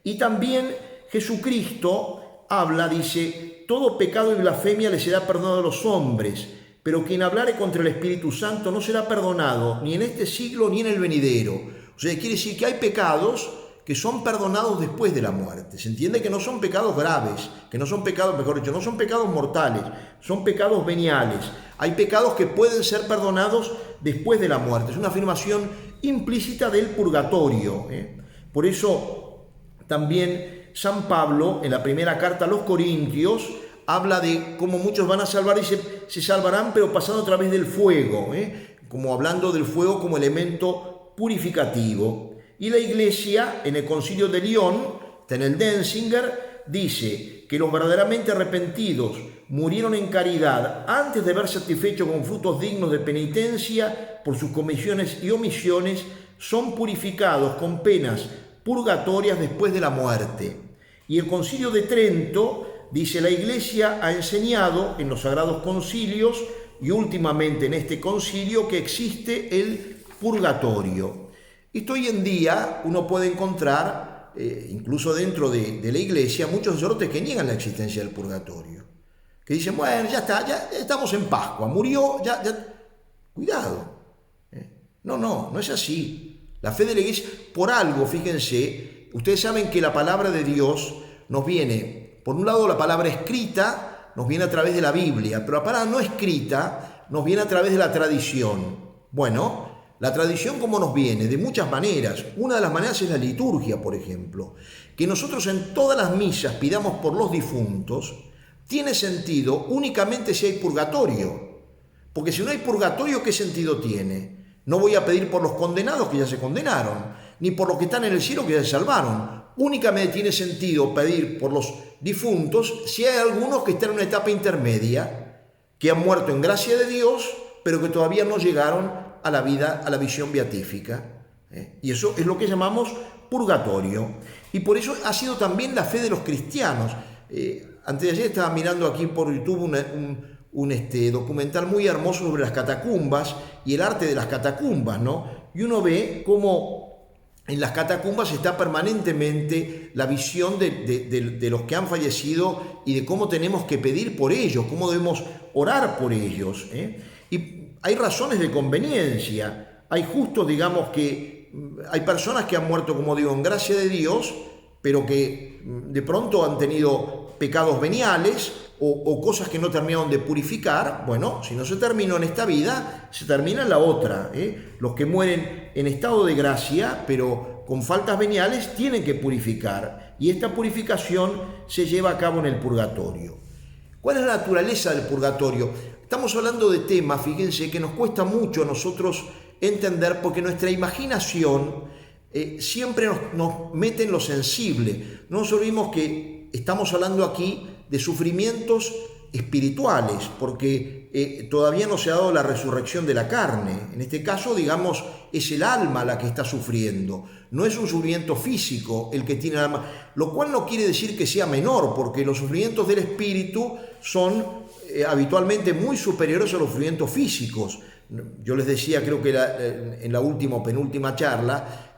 A: Y también Jesucristo habla, dice, todo pecado y blasfemia le será perdonado a los hombres, pero quien hablare contra el Espíritu Santo no será perdonado, ni en este siglo ni en el venidero. O sea, quiere decir que hay pecados que son perdonados después de la muerte. Se entiende que no son pecados graves, que no son pecados, mejor dicho, no son pecados mortales, son pecados veniales. Hay pecados que pueden ser perdonados después de la muerte. Es una afirmación implícita del purgatorio. Por eso también San Pablo, en la primera carta a los Corintios, habla de cómo muchos van a salvar y se salvarán, pero pasando a través del fuego, como hablando del fuego como elemento purificativo. Y la Iglesia, en el Concilio de León, en el Denzinger, dice que los verdaderamente arrepentidos murieron en caridad antes de haber satisfecho con frutos dignos de penitencia por sus comisiones y omisiones, son purificados con penas purgatorias después de la muerte. Y el Concilio de Trento dice: la Iglesia ha enseñado en los sagrados concilios y últimamente en este concilio que existe el purgatorio. Esto hoy en día uno puede encontrar, incluso dentro de la Iglesia, muchos sacerdotes que niegan la existencia del purgatorio, que dicen, bueno, ya está, ya estamos en Pascua, murió, ya. Cuidado. No es así. La fe de la Iglesia, por algo, fíjense, ustedes saben que la palabra de Dios nos viene, por un lado la palabra escrita nos viene a través de la Biblia, pero la palabra no escrita nos viene a través de la tradición. Bueno, la tradición, ¿cómo nos viene? De muchas maneras. Una de las maneras es la liturgia, por ejemplo. Que nosotros en todas las misas pidamos por los difuntos, tiene sentido únicamente si hay purgatorio. Porque si no hay purgatorio, ¿qué sentido tiene? No voy a pedir por los condenados que ya se condenaron, ni por los que están en el cielo que ya se salvaron. Únicamente tiene sentido pedir por los difuntos si hay algunos que están en una etapa intermedia, que han muerto en gracia de Dios, pero que todavía no llegaron a la vida, a la visión beatífica. Y eso es lo que llamamos purgatorio. Y por eso ha sido también la fe de los cristianos. Antes de ayer estaba mirando aquí por YouTube un documental muy hermoso sobre las catacumbas y el arte de las catacumbas, ¿no? Y uno ve cómo en las catacumbas está permanentemente la visión de los que han fallecido y de cómo tenemos que pedir por ellos, cómo debemos orar por ellos. Y hay razones de conveniencia. Hay justos, digamos, que hay personas que han muerto, como digo, en gracia de Dios, pero que de pronto han tenido pecados veniales o cosas que no terminaron de purificar. Bueno, si no se terminó en esta vida, se termina en la otra. Los que mueren en estado de gracia, pero con faltas veniales, tienen que purificar. y esta purificación se lleva a cabo en el purgatorio. ¿Cuál es la naturaleza del purgatorio? Estamos hablando de temas, fíjense, que nos cuesta mucho a nosotros entender porque nuestra imaginación siempre nos mete en lo sensible. No nos olvidemos que estamos hablando aquí de sufrimientos espirituales, porque todavía no se ha dado la resurrección de la carne. En este caso, digamos, es el alma la que está sufriendo. No es un sufrimiento físico el que tiene el alma, lo cual no quiere decir que sea menor, porque los sufrimientos del espíritu son habitualmente muy superiores a los sufrimientos físicos. Yo les decía, creo que en la última o penúltima charla,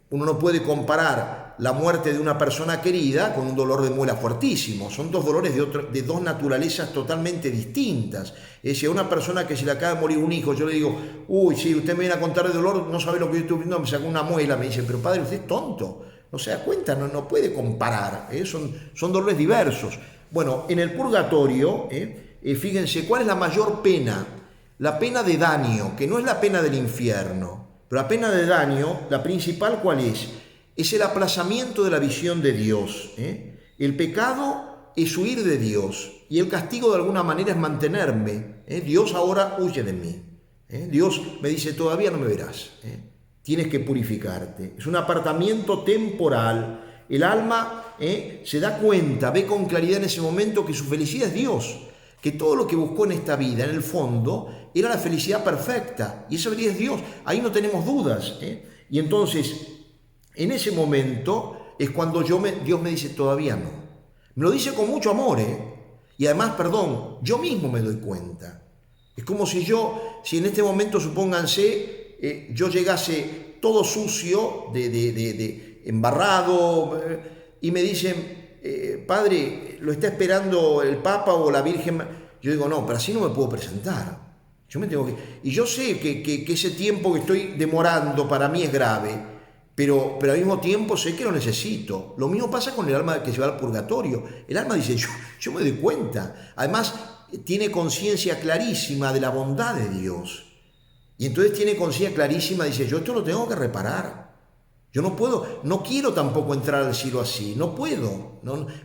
A: uno no puede comparar la muerte de una persona querida con un dolor de muela fuertísimo. Son dos dolores de dos naturalezas totalmente distintas. Si a una persona que se le acaba de morir un hijo, yo le digo, uy, si usted me viene a contar de dolor, no sabe lo que yo estoy viendo, me sacó una muela. Me dice, pero padre, usted es tonto, no se da cuenta, no puede comparar, son dolores diversos. Bueno, en el purgatorio, fíjense, ¿cuál es la mayor pena? La pena de daño, que no es la pena del infierno, pero la pena de daño, la principal, ¿cuál es? Es el aplazamiento de la visión de Dios. El pecado es huir de Dios y el castigo de alguna manera es mantenerme. Dios ahora huye de mí. Dios me dice, todavía no me verás. Tienes que purificarte. Es un apartamiento temporal. El alma se da cuenta, ve con claridad en ese momento que su felicidad es Dios, que todo lo que buscó en esta vida, en el fondo, era la felicidad perfecta, y esa felicidad es Dios, ahí no tenemos dudas. Y entonces, en ese momento, es cuando Dios me dice, todavía no. Me lo dice con mucho amor, y además, perdón, yo mismo me doy cuenta. Es como si en este momento, supónganse, yo llegase todo sucio, embarrado, y me dicen, padre, lo está esperando el Papa o la Virgen. Yo digo, no, pero así no me puedo presentar. Yo me tengo que... Y yo sé que ese tiempo que estoy demorando para mí es grave, pero al mismo tiempo sé que lo necesito. Lo mismo pasa con el alma que se va al purgatorio. El alma dice, yo me doy cuenta. Además, tiene conciencia clarísima de la bondad de Dios. Y entonces tiene conciencia clarísima, dice, yo esto lo tengo que reparar. Yo no puedo, no quiero tampoco entrar al cielo así, no puedo.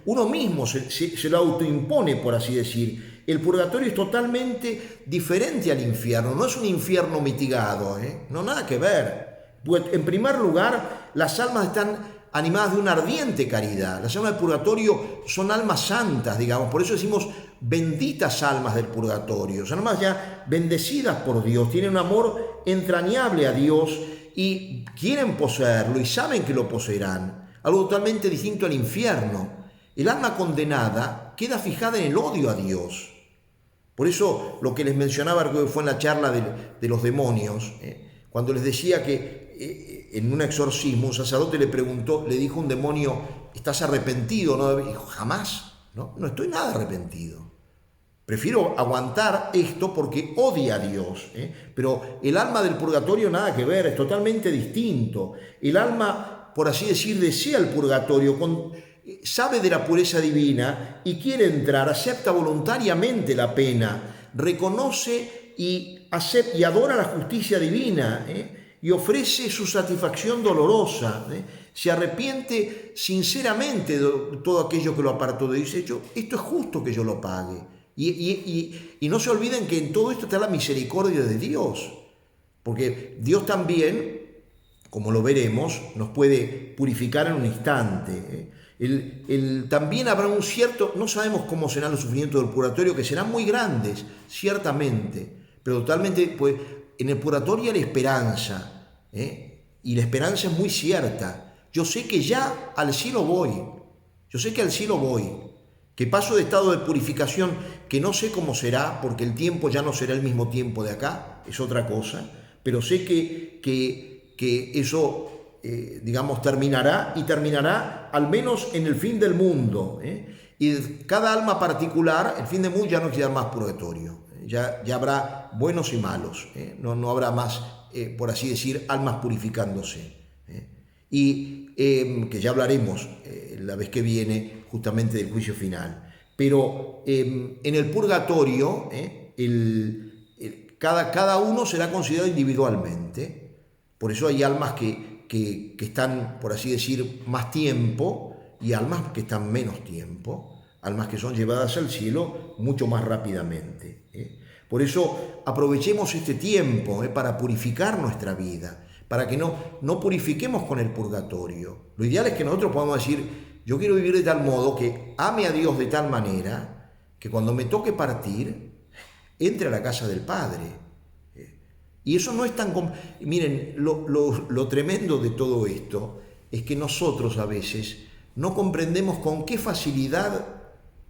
A: Uno mismo se lo autoimpone, por así decir. El purgatorio es totalmente diferente al infierno, no es un infierno mitigado, no, nada que ver. Pues, en primer lugar, las almas están animadas de una ardiente caridad. Las almas del purgatorio son almas santas, digamos, por eso decimos benditas almas del purgatorio. Son almas ya bendecidas por Dios, tienen un amor entrañable a Dios, y quieren poseerlo y saben que lo poseerán, algo totalmente distinto al infierno. El alma condenada queda fijada en el odio a Dios. Por eso lo que les mencionaba, que fue en la charla de los demonios, cuando les decía que en un exorcismo un sacerdote le dijo a un demonio, ¿estás arrepentido? ¿No? Dijo, jamás, no estoy nada arrepentido. Prefiero aguantar esto porque odia a Dios. Pero el alma del purgatorio nada que ver, es totalmente distinto. El alma, por así decir, desea el purgatorio, sabe de la pureza divina y quiere entrar, acepta voluntariamente la pena, reconoce y adora la justicia divina, y ofrece su satisfacción dolorosa. Se arrepiente sinceramente de todo aquello que lo apartó de Dios. Dice, esto es justo que yo lo pague. Y no se olviden que en todo esto está la misericordia de Dios, porque Dios también, como lo veremos, nos puede purificar en un instante. También habrá un cierto, no sabemos cómo serán los sufrimientos del purgatorio, que serán muy grandes, ciertamente, pero totalmente, pues en el purgatorio hay esperanza, y la esperanza es muy cierta. Yo sé que ya al cielo voy, que paso de estado de purificación, que no sé cómo será, porque el tiempo ya no será el mismo tiempo de acá, es otra cosa, pero sé que eso, digamos, terminará, y terminará al menos en el fin del mundo. Y cada alma particular, el fin del mundo ya no queda más purgatorio, ya habrá buenos y malos, no habrá más, por así decir, almas purificándose. Y que ya hablaremos la vez que viene justamente del juicio final. Pero en el purgatorio cada uno será considerado individualmente. Por eso hay almas que que están, por así decir, más tiempo, y almas que están menos tiempo, almas que son llevadas al cielo mucho más rápidamente. Por eso aprovechemos este tiempo para purificar nuestra vida, para que no purifiquemos con el purgatorio. Lo ideal es que nosotros podamos decir, yo quiero vivir de tal modo que ame a Dios de tal manera que cuando me toque partir, entre a la casa del Padre. Y eso no es tan... Miren, lo tremendo de todo esto es que nosotros a veces no comprendemos con qué facilidad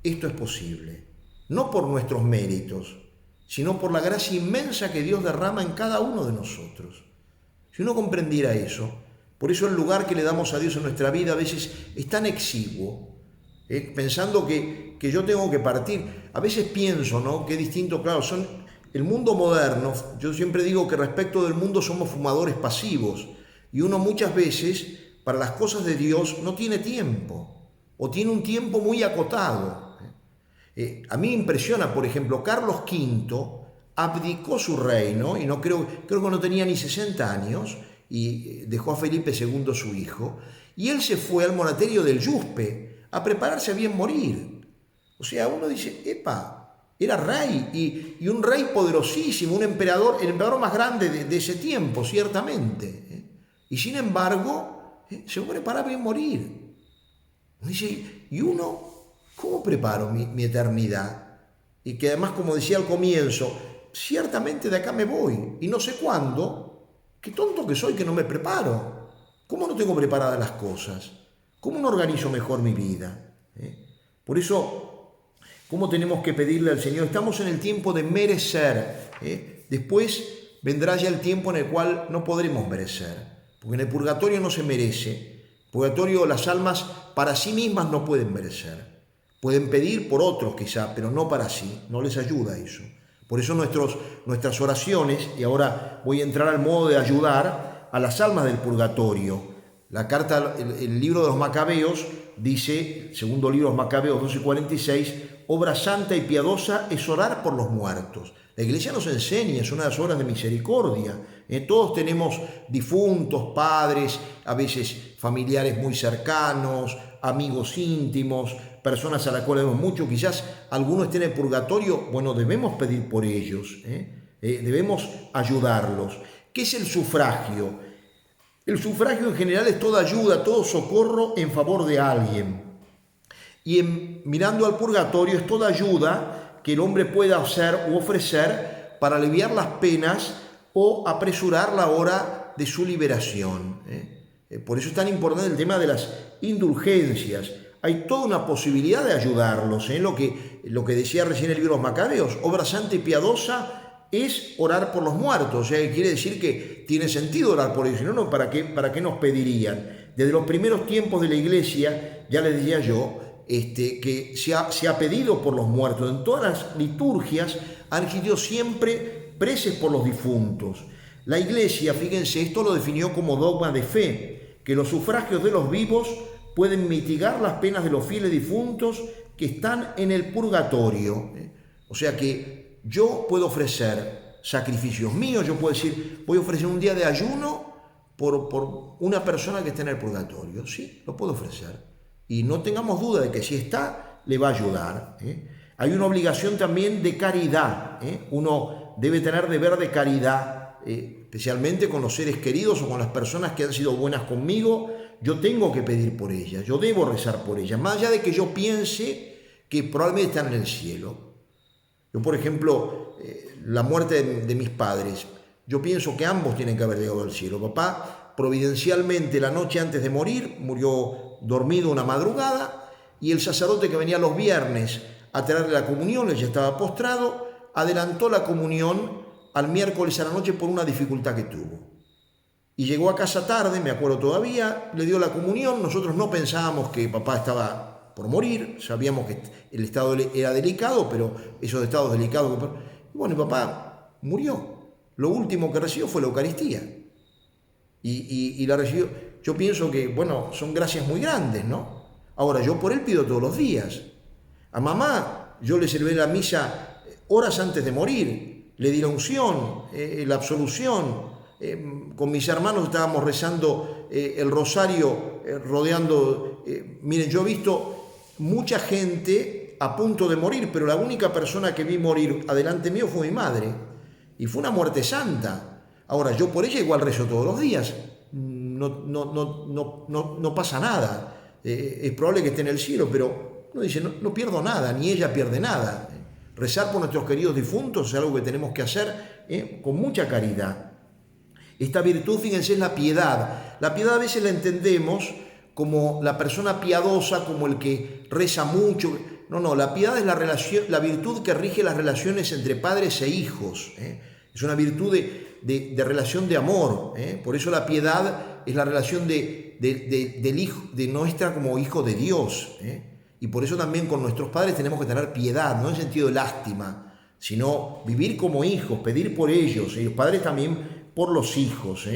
A: esto es posible. No por nuestros méritos, sino por la gracia inmensa que Dios derrama en cada uno de nosotros. Si uno comprendiera eso, por eso el lugar que le damos a Dios en nuestra vida a veces es tan exiguo, pensando que yo tengo que partir. A veces pienso, ¿no?, que es distinto, claro, el mundo moderno. Yo siempre digo que respecto del mundo somos fumadores pasivos, y uno muchas veces para las cosas de Dios no tiene tiempo, o tiene un tiempo muy acotado. A mí me impresiona, por ejemplo, Carlos V abdicó su reino, y creo que no tenía ni 60 años, y dejó a Felipe II, su hijo, y él se fue al monasterio del Yuspe a prepararse a bien morir. O sea, uno dice, epa, era rey, y un rey poderosísimo, el emperador más grande de ese tiempo, ciertamente. Y sin embargo, se fue a preparar a bien morir. Uno dice, ¿y uno cómo preparo mi eternidad? Y que además, como decía al comienzo, ciertamente de acá me voy, y no sé cuándo. Qué tonto que soy que no me preparo. ¿Cómo no tengo preparadas las cosas? ¿Cómo no organizo mejor mi vida? Por eso, ¿cómo tenemos que pedirle al Señor? Estamos en el tiempo de merecer. Después vendrá ya el tiempo en el cual no podremos merecer, porque en el purgatorio no se merece. En el purgatorio las almas para sí mismas no pueden merecer. Pueden pedir por otros quizá, pero no para sí. No les ayuda eso. Por eso nuestras oraciones, y ahora voy a entrar al modo de ayudar a las almas del purgatorio. La carta, el libro de los Macabeos dice, segundo libro de los Macabeos 12:46, obra santa y piadosa es orar por los muertos. La Iglesia nos enseña, es una de las obras de misericordia. Todos tenemos difuntos, padres, a veces familiares muy cercanos, amigos íntimos, personas a las cuales vemos mucho, quizás algunos estén en el purgatorio. Bueno, debemos pedir por ellos, debemos ayudarlos. ¿Qué es el sufragio? El sufragio en general es toda ayuda, todo socorro en favor de alguien. Y mirando al purgatorio es toda ayuda que el hombre pueda hacer u ofrecer para aliviar las penas o apresurar la hora de su liberación. Por eso es tan importante el tema de las indulgencias. Hay toda una posibilidad de ayudarlos. Lo que decía recién el libro de los Macabeos, obra santa y piadosa es orar por los muertos. O sea, quiere decir que tiene sentido orar por ellos. Si no, ¿para qué nos pedirían? Desde los primeros tiempos de la Iglesia, ya les decía yo, que se ha pedido por los muertos. En todas las liturgias han existido siempre preces por los difuntos. La Iglesia, fíjense, esto lo definió como dogma de fe, que los sufragios de los vivos pueden mitigar las penas de los fieles difuntos que están en el purgatorio. O sea que yo puedo ofrecer sacrificios míos, yo puedo decir, voy a ofrecer un día de ayuno por una persona que está en el purgatorio. Sí, lo puedo ofrecer. Y no tengamos duda de que si está, le va a ayudar. Hay una obligación también de caridad. Uno debe tener deber de caridad, especialmente con los seres queridos o con las personas que han sido buenas conmigo. Yo tengo que pedir por ellas, yo debo rezar por ellas, más allá de que yo piense que probablemente están en el cielo. Yo, por ejemplo, la muerte de mis padres, yo pienso que ambos tienen que haber llegado al cielo. Papá, providencialmente, la noche antes de morir, murió dormido una madrugada, y el sacerdote que venía los viernes a traerle la comunión, él ya estaba postrado, adelantó la comunión al miércoles a la noche por una dificultad que tuvo. Y llegó a casa tarde, me acuerdo todavía, le dio la comunión. Nosotros no pensábamos que papá estaba por morir, sabíamos que el estado era delicado, pero esos estados delicados... Y bueno, papá murió. Lo último que recibió fue la Eucaristía. Y la recibió. Yo pienso que, bueno, son gracias muy grandes, ¿no? Ahora, yo por él pido todos los días. A mamá yo le serví la misa horas antes de morir, le di la unción, la absolución. con mis hermanos estábamos rezando el rosario, rodeando. Miren, yo he visto mucha gente a punto de morir, pero la única persona que vi morir adelante mío fue mi madre, y fue una muerte santa. Ahora, yo por ella igual rezo todos los días, no pasa nada. Es probable que esté en el cielo, pero uno dice, no pierdo nada, ni ella pierde nada. Rezar por nuestros queridos difuntos es algo que tenemos que hacer con mucha caridad. Esta virtud, fíjense, es la piedad. La piedad a veces la entendemos como la persona piadosa, como el que reza mucho. No, la piedad es la virtud que rige las relaciones entre padres e hijos. Es una virtud de relación de amor. Por eso la piedad es la relación del hijo, de nuestra como hijo de Dios. Y por eso también con nuestros padres tenemos que tener piedad, no en sentido de lástima, sino vivir como hijos, pedir por ellos, y los padres también por los hijos.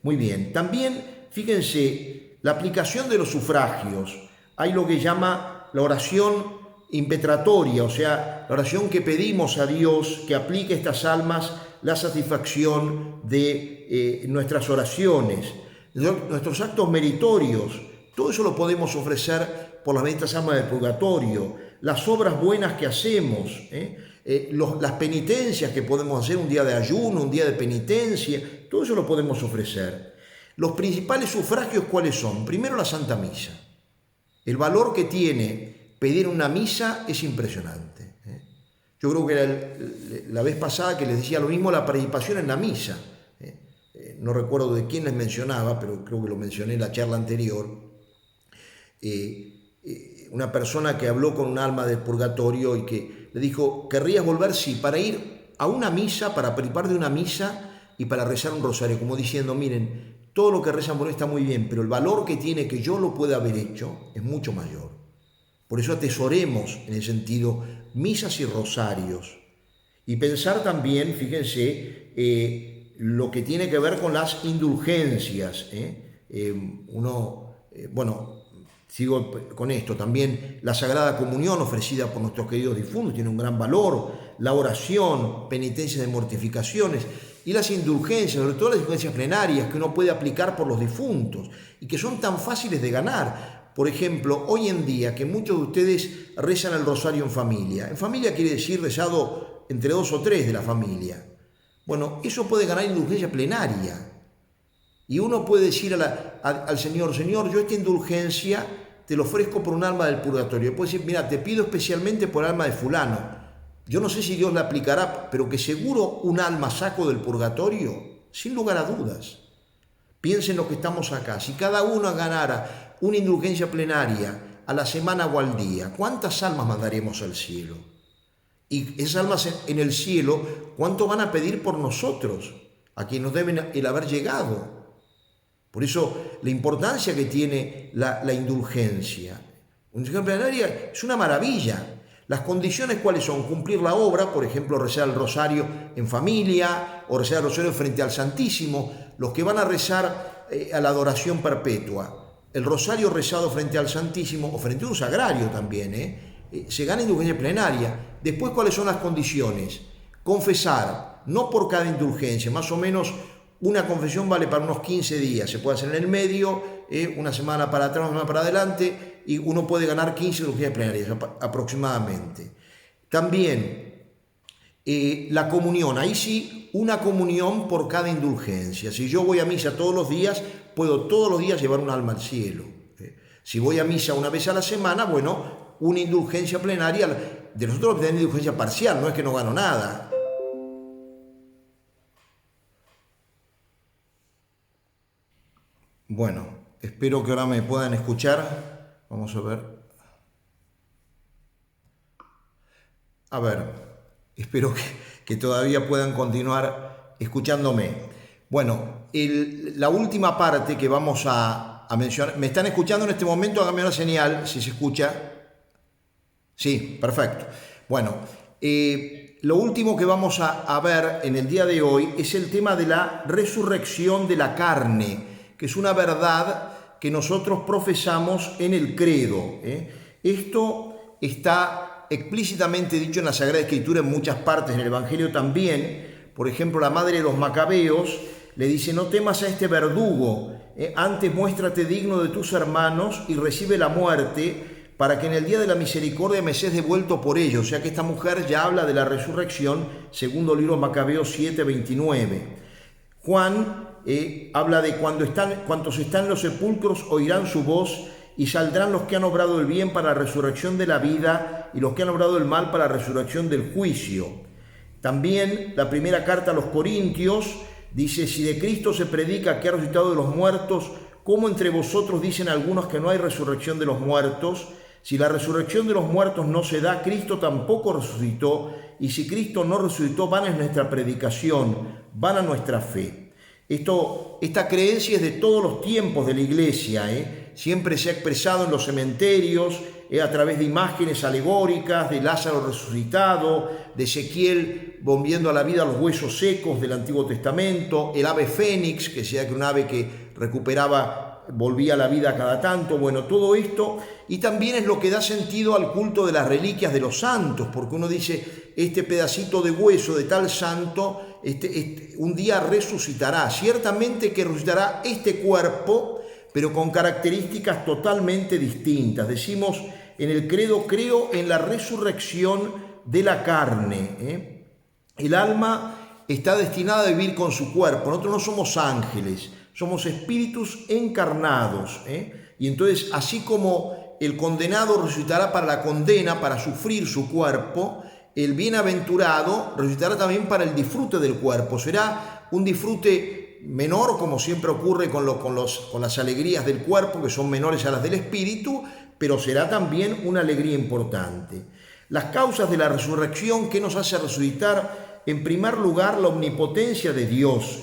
A: Muy bien. También, fíjense, la aplicación de los sufragios. Hay lo que llama la oración impetratoria, o sea, la oración que pedimos a Dios que aplique a estas almas la satisfacción de nuestras oraciones, nuestros actos meritorios. Todo eso lo podemos ofrecer por las benditas almas del purgatorio, las obras buenas que hacemos, las penitencias que podemos hacer, un día de ayuno, un día de penitencia, todo eso lo podemos ofrecer. Los principales sufragios, ¿cuáles son? Primero, la Santa Misa. El valor que tiene pedir una misa es impresionante. Yo creo que la vez pasada que les decía lo mismo, la participación en la misa. No recuerdo de quién les mencionaba, pero creo que lo mencioné en la charla anterior. Una persona que habló con un alma del purgatorio y que le dijo, ¿querrías volver? Sí, para ir a una misa, para participar de una misa y para rezar un rosario, como diciendo, miren, todo lo que rezan por mí está muy bien, pero el valor que tiene que yo lo pueda haber hecho es mucho mayor. Por eso atesoremos, en el sentido, misas y rosarios. Y pensar también, fíjense, lo que tiene que ver con las indulgencias. Sigo con esto, también la Sagrada Comunión ofrecida por nuestros queridos difuntos tiene un gran valor, la oración, penitencias de mortificaciones y las indulgencias, sobre todo las indulgencias plenarias que uno puede aplicar por los difuntos y que son tan fáciles de ganar. Por ejemplo, hoy en día que muchos de ustedes rezan el rosario en familia. En familia quiere decir rezado entre 2 o 3 de la familia. Bueno, eso puede ganar indulgencia plenaria. Y uno puede decir al Señor, Señor, yo esta indulgencia te lo ofrezco por un alma del purgatorio. Puede decir, mira, te pido especialmente por el alma de fulano. Yo no sé si Dios la aplicará, pero que seguro un alma saco del purgatorio, sin lugar a dudas. Piensen lo que estamos acá. Si cada uno ganara una indulgencia plenaria a la semana o al día, ¿cuántas almas mandaremos al cielo? Y esas almas en el cielo, ¿cuánto van a pedir por nosotros? A quienes nos deben el haber llegado. Por eso la importancia que tiene la indulgencia. Una indulgencia plenaria es una maravilla. Las condiciones, ¿cuáles son? Cumplir la obra, por ejemplo, rezar el rosario en familia o rezar el rosario frente al Santísimo. Los que van a rezar a la adoración perpetua, el rosario rezado frente al Santísimo o frente a un sagrario también, se gana indulgencia plenaria. Después, ¿cuáles son las condiciones? Confesar, no por cada indulgencia, más o menos una confesión vale para unos 15 días, se puede hacer en el medio, una semana para atrás, una semana para adelante, y uno puede ganar 15 indulgencias plenarias aproximadamente. También la comunión, ahí sí, una comunión por cada indulgencia. Si yo voy a misa todos los días, puedo todos los días llevar un alma al cielo. Si voy a misa una vez a la semana, bueno, una indulgencia plenaria, de nosotros tenemos indulgencia parcial, no es que no gano nada. Bueno, espero que ahora me puedan escuchar. Vamos a ver. A ver, espero que todavía puedan continuar escuchándome. Bueno, la última parte que vamos a mencionar. ¿Me están escuchando en este momento? Háganme una señal si se escucha. Sí, perfecto. Bueno, lo último que vamos a ver en el día de hoy es el tema de la resurrección de la carne, que es una verdad que nosotros profesamos en el credo. Esto está explícitamente dicho en la Sagrada Escritura en muchas partes, en el Evangelio también. Por ejemplo, la madre de los Macabeos le dice: no temas a este verdugo, antes muéstrate digno de tus hermanos y recibe la muerte, para que en el día de la misericordia me seas devuelto por ello. O sea que esta mujer ya habla de la resurrección, segundo libro Macabeos 7:29. Juan habla de cuantos están en los sepulcros oirán su voz, y saldrán los que han obrado el bien para la resurrección de la vida, y los que han obrado el mal para la resurrección del juicio. También la primera carta a los Corintios dice: si de Cristo se predica que ha resucitado de los muertos, ¿cómo entre vosotros dicen algunos que no hay resurrección de los muertos? Si la resurrección de los muertos no se da, Cristo tampoco resucitó, y si Cristo no resucitó, vana es nuestra predicación, vana nuestra fe. Esta creencia es de todos los tiempos de la Iglesia, siempre se ha expresado en los cementerios, a través de imágenes alegóricas, de Lázaro resucitado, de Ezequiel volviendo a la vida los huesos secos del Antiguo Testamento, el ave fénix, que sea que un ave que volvía a la vida cada tanto. Bueno, todo esto, y también es lo que da sentido al culto de las reliquias de los santos, porque uno dice: este pedacito de hueso de tal santo un día resucitará. Ciertamente que resucitará este cuerpo, pero con características totalmente distintas. Decimos en el credo: creo en la resurrección de la carne. El alma está destinada a vivir con su cuerpo. Nosotros no somos ángeles, somos espíritus encarnados. Y entonces, así como el condenado resucitará para la condena, para sufrir su cuerpo, el bienaventurado resucitará también para el disfrute del cuerpo. Será un disfrute menor, como siempre ocurre con las alegrías del cuerpo, que son menores a las del espíritu, pero será también una alegría importante. Las causas de la resurrección, ¿qué nos hace resucitar? En primer lugar, la omnipotencia de Dios.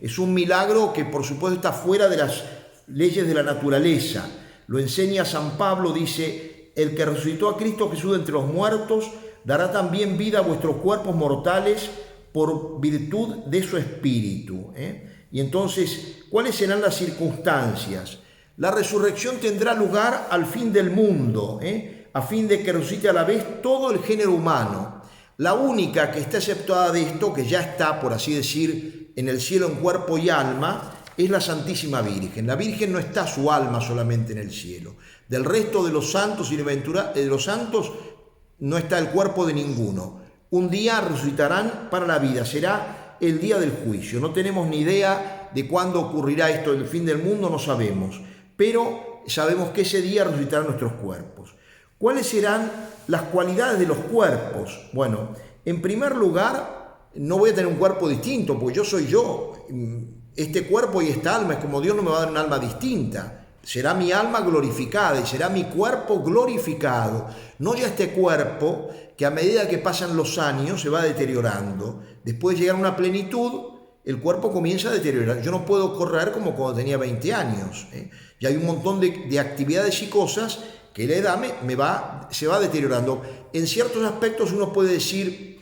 A: Es un milagro que, por supuesto, está fuera de las leyes de la naturaleza. Lo enseña San Pablo, dice: el que resucitó a Cristo Jesús de entre los muertos dará también vida a vuestros cuerpos mortales por virtud de su espíritu. Y entonces, ¿cuáles serán las circunstancias? La resurrección tendrá lugar al fin del mundo, a fin de que resucite a la vez todo el género humano. La única que está exceptuada de esto, que ya está, por así decir, en el cielo en cuerpo y alma, es la Santísima Virgen. La Virgen no está su alma solamente en el cielo. Del resto de los santos y de los santos no está el cuerpo de ninguno. Un día resucitarán para la vida, será el día del juicio. No tenemos ni idea de cuándo ocurrirá esto, el fin del mundo, no sabemos, pero sabemos que ese día resucitarán nuestros cuerpos. ¿Cuáles serán las cualidades de los cuerpos? Bueno, en primer lugar, no voy a tener un cuerpo distinto, porque yo soy yo. Este cuerpo y esta alma, es como Dios no me va a dar un alma distinta. Será mi alma glorificada y será mi cuerpo glorificado. No ya este cuerpo que a medida que pasan los años se va deteriorando. Después de llegar a una plenitud, el cuerpo comienza a deteriorar. Yo no puedo correr como cuando tenía 20 años. Y hay un montón de actividades y cosas que la edad se va deteriorando. En ciertos aspectos uno puede decir: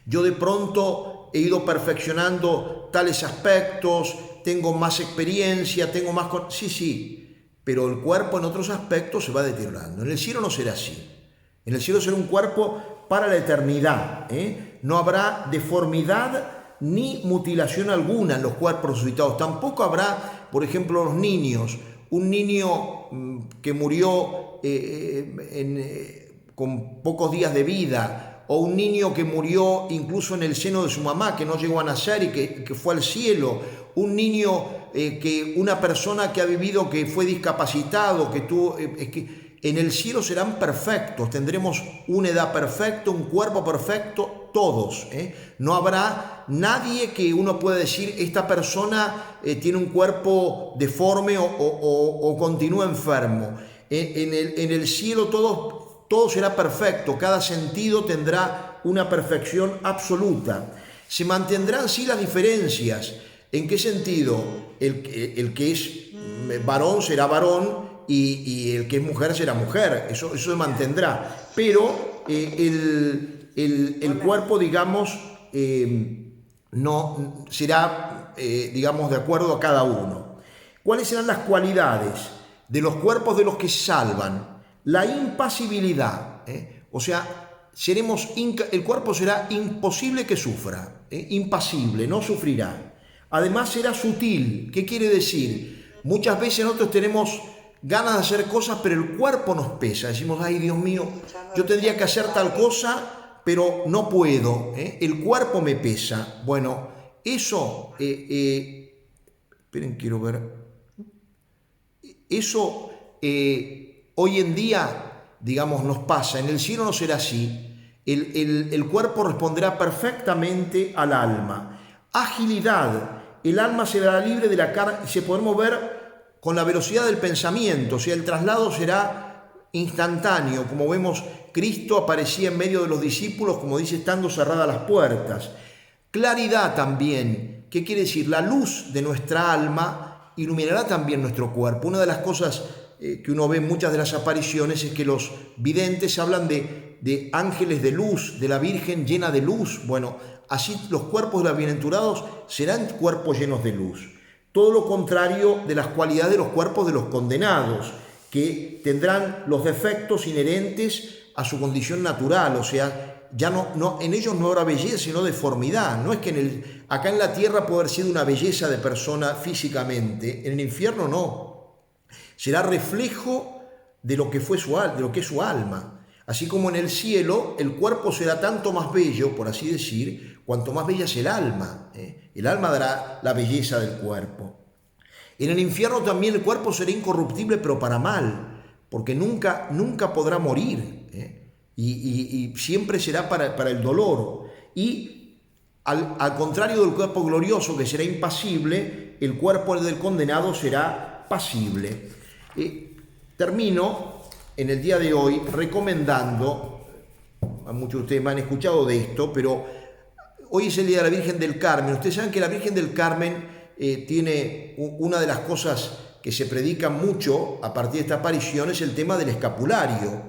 A: yo de pronto he ido perfeccionando tales aspectos, tengo más experiencia, tengo más... Sí, pero el cuerpo en otros aspectos se va deteriorando. En el cielo no será así. En el cielo será un cuerpo para la eternidad. No habrá deformidad ni mutilación alguna en los cuerpos resucitados. Tampoco habrá, por ejemplo, los niños. Un niño que murió con pocos días de vida, o un niño que murió incluso en el seno de su mamá, que no llegó a nacer y que fue al cielo, un niño una persona que ha vivido, que fue discapacitado, en el cielo serán perfectos, tendremos una edad perfecta, un cuerpo perfecto, todos. No habrá nadie que uno pueda decir: esta persona tiene un cuerpo deforme o continúa enfermo. En el cielo todo será perfecto, cada sentido tendrá una perfección absoluta. Se mantendrán sí las diferencias. ¿En qué sentido? El que es varón será varón y el que es mujer será mujer. Eso se mantendrá. Pero el cuerpo, digamos, no será, digamos, de acuerdo a cada uno. ¿Cuáles serán las cualidades de los cuerpos de los que se salvan? La impasibilidad, o sea, el cuerpo será imposible que sufra, impasible, no sufrirá. Además será sutil. ¿Qué quiere decir? Muchas veces nosotros tenemos ganas de hacer cosas, pero el cuerpo nos pesa. Decimos, ay Dios mío, yo tendría que hacer tal cosa, pero no puedo. El cuerpo me pesa. Bueno, eso, esperen, quiero ver. Eso hoy en día, digamos, nos pasa. En el cielo no será así. El cuerpo responderá perfectamente al alma. Agilidad. El alma será libre de la carga y se podrá mover con la velocidad del pensamiento. O sea, el traslado será instantáneo. Como vemos, Cristo aparecía en medio de los discípulos, como dice, estando cerradas las puertas. Claridad también. ¿Qué quiere decir? La luz de nuestra alma iluminará también nuestro cuerpo. Una de las cosas que uno ve en muchas de las apariciones es que los videntes hablan de ángeles de luz, de la Virgen llena de luz. Bueno, así los cuerpos de los bienaventurados serán cuerpos llenos de luz. Todo lo contrario de las cualidades de los cuerpos de los condenados, que tendrán los defectos inherentes a su condición natural. O sea, ya no, en ellos no habrá belleza, sino deformidad. No es que acá en la tierra puede haber sido una belleza de persona físicamente, en el infierno no. Será reflejo de lo que fue de lo que es su alma. Así como en el cielo el cuerpo será tanto más bello, por así decir, cuanto más bella es el alma. El alma dará la belleza del cuerpo. En el infierno también el cuerpo será incorruptible, pero para mal, porque nunca podrá morir. Y siempre será para el dolor. Y al contrario del cuerpo glorioso, que será impasible, el cuerpo del condenado será pasible. Termino en el día de hoy recomendando, a muchos de ustedes me han escuchado de esto, pero hoy es el día de la Virgen del Carmen. Ustedes saben que la Virgen del Carmen tiene una de las cosas que se predica mucho a partir de esta aparición, es el tema del escapulario.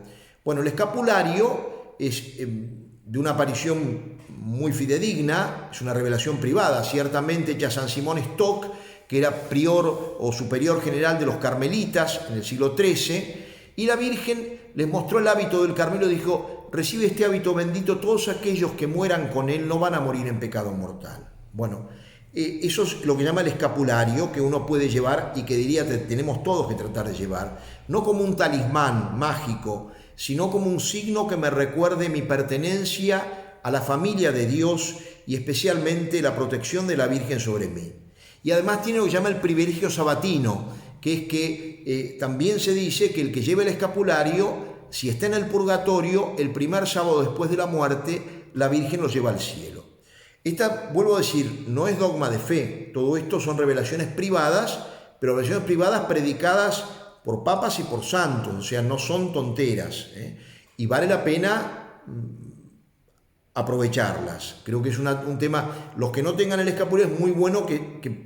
A: Bueno, el escapulario es de una aparición muy fidedigna, es una revelación privada, ciertamente hecha a San Simón Stock, que era prior o superior general de los carmelitas en el siglo XIII, y la Virgen les mostró el hábito del Carmelo y dijo, recibe este hábito bendito, todos aquellos que mueran con él no van a morir en pecado mortal. Bueno, eso es lo que llama el escapulario, que uno puede llevar y que diría que tenemos todos que tratar de llevar, no como un talismán mágico, sino como un signo que me recuerde mi pertenencia a la familia de Dios y especialmente la protección de la Virgen sobre mí. Y además tiene lo que llama el privilegio sabatino, que es que también se dice que el que lleva el escapulario, si está en el purgatorio, el primer sábado después de la muerte, la Virgen lo lleva al cielo. Esta, vuelvo a decir, no es dogma de fe, todo esto son revelaciones privadas, pero revelaciones privadas predicadas por papas y por santos, o sea, no son tonteras, y vale la pena aprovecharlas. Creo que es un tema, los que no tengan el escapulario es muy bueno que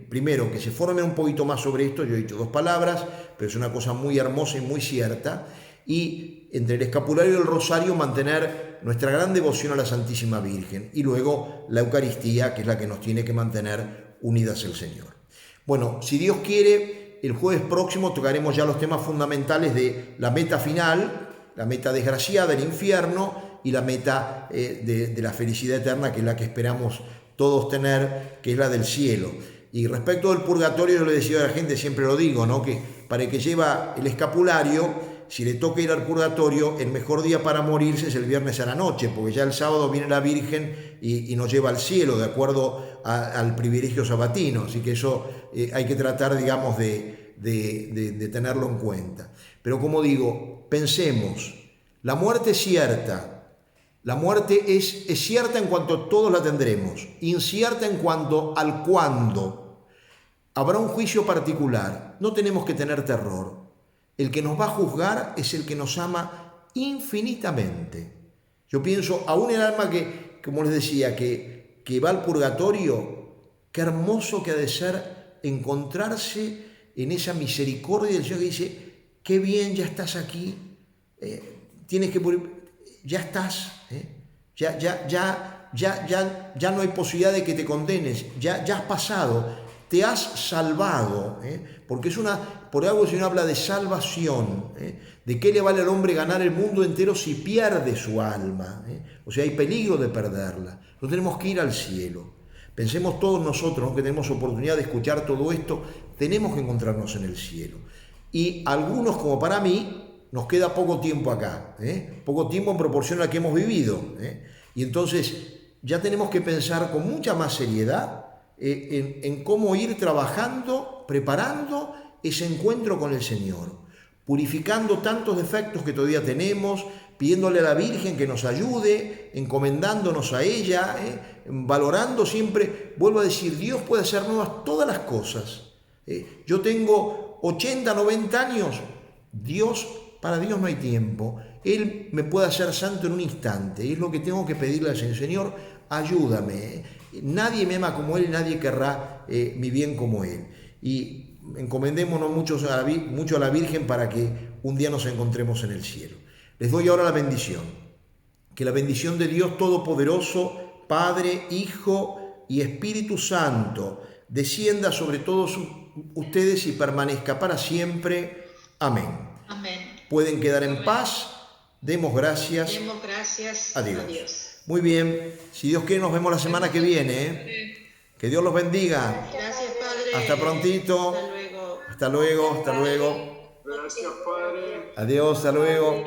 A: primero que se formen un poquito más sobre esto. Yo he dicho 2 palabras, pero es una cosa muy hermosa y muy cierta, y entre el escapulario y el rosario mantener nuestra gran devoción a la Santísima Virgen, y luego la Eucaristía, que es la que nos tiene que mantener unidas al Señor. Bueno, si Dios quiere, el jueves próximo tocaremos ya los temas fundamentales de la meta final, la meta desgraciada, el infierno, y la meta de la felicidad eterna, que es la que esperamos todos tener, que es la del cielo. Y respecto del purgatorio, yo le decía a la gente, siempre lo digo, ¿no? Que para el que lleva el escapulario, si le toca ir al purgatorio, el mejor día para morirse es el viernes a la noche, porque ya el sábado viene la Virgen y nos lleva al cielo, de acuerdo al privilegio sabatino. Así que eso hay que tratar, digamos, de tenerlo en cuenta. Pero como digo, pensemos, la muerte es cierta. La muerte es cierta en cuanto todos la tendremos, incierta en cuanto al cuándo. Habrá un juicio particular, no tenemos que tener terror. El que nos va a juzgar es el que nos ama infinitamente. Yo pienso, aún el alma que, como les decía, que va al purgatorio, qué hermoso que ha de ser encontrarse en esa misericordia del Señor que dice, qué bien, ya estás aquí, tienes que morir. Ya estás, ya no hay posibilidad de que te condenes, ya has pasado, te has salvado, porque por algo el Señor habla de salvación, de qué le vale al hombre ganar el mundo entero si pierde su alma, o sea, hay peligro de perderla, no tenemos que ir al cielo. Pensemos todos nosotros, ¿no?, que tenemos oportunidad de escuchar todo esto, tenemos que encontrarnos en el cielo. Y algunos, como para mí, nos queda poco tiempo acá, poco tiempo en proporción a lo que hemos vivido. Y entonces ya tenemos que pensar con mucha más seriedad en cómo ir trabajando, preparando ese encuentro con el Señor, purificando tantos defectos que todavía tenemos, pidiéndole a la Virgen que nos ayude, encomendándonos a ella, valorando siempre, vuelvo a decir, Dios puede hacer nuevas todas las cosas. Yo tengo 80, 90 años, para Dios no hay tiempo. Él me puede hacer santo en un instante, y es lo que tengo que pedirle al Señor. Señor, ayúdame. Nadie me ama como Él y nadie querrá mi bien como Él. Y encomendémonos mucho a la Virgen para que un día nos encontremos en el cielo. Les doy ahora la bendición. Que la bendición de Dios Todopoderoso, Padre, Hijo y Espíritu Santo, descienda sobre todos ustedes y permanezca para siempre. Amén.
B: Amén.
A: Pueden quedar en paz. Demos gracias.
B: Demos gracias
A: a Dios. Muy bien. Si Dios quiere, nos vemos la semana que viene. Que Dios los bendiga.
B: Gracias, Padre.
A: Hasta prontito.
B: Hasta luego.
A: Hasta luego. Hasta luego.
C: Gracias, Padre.
A: Adiós. Hasta luego.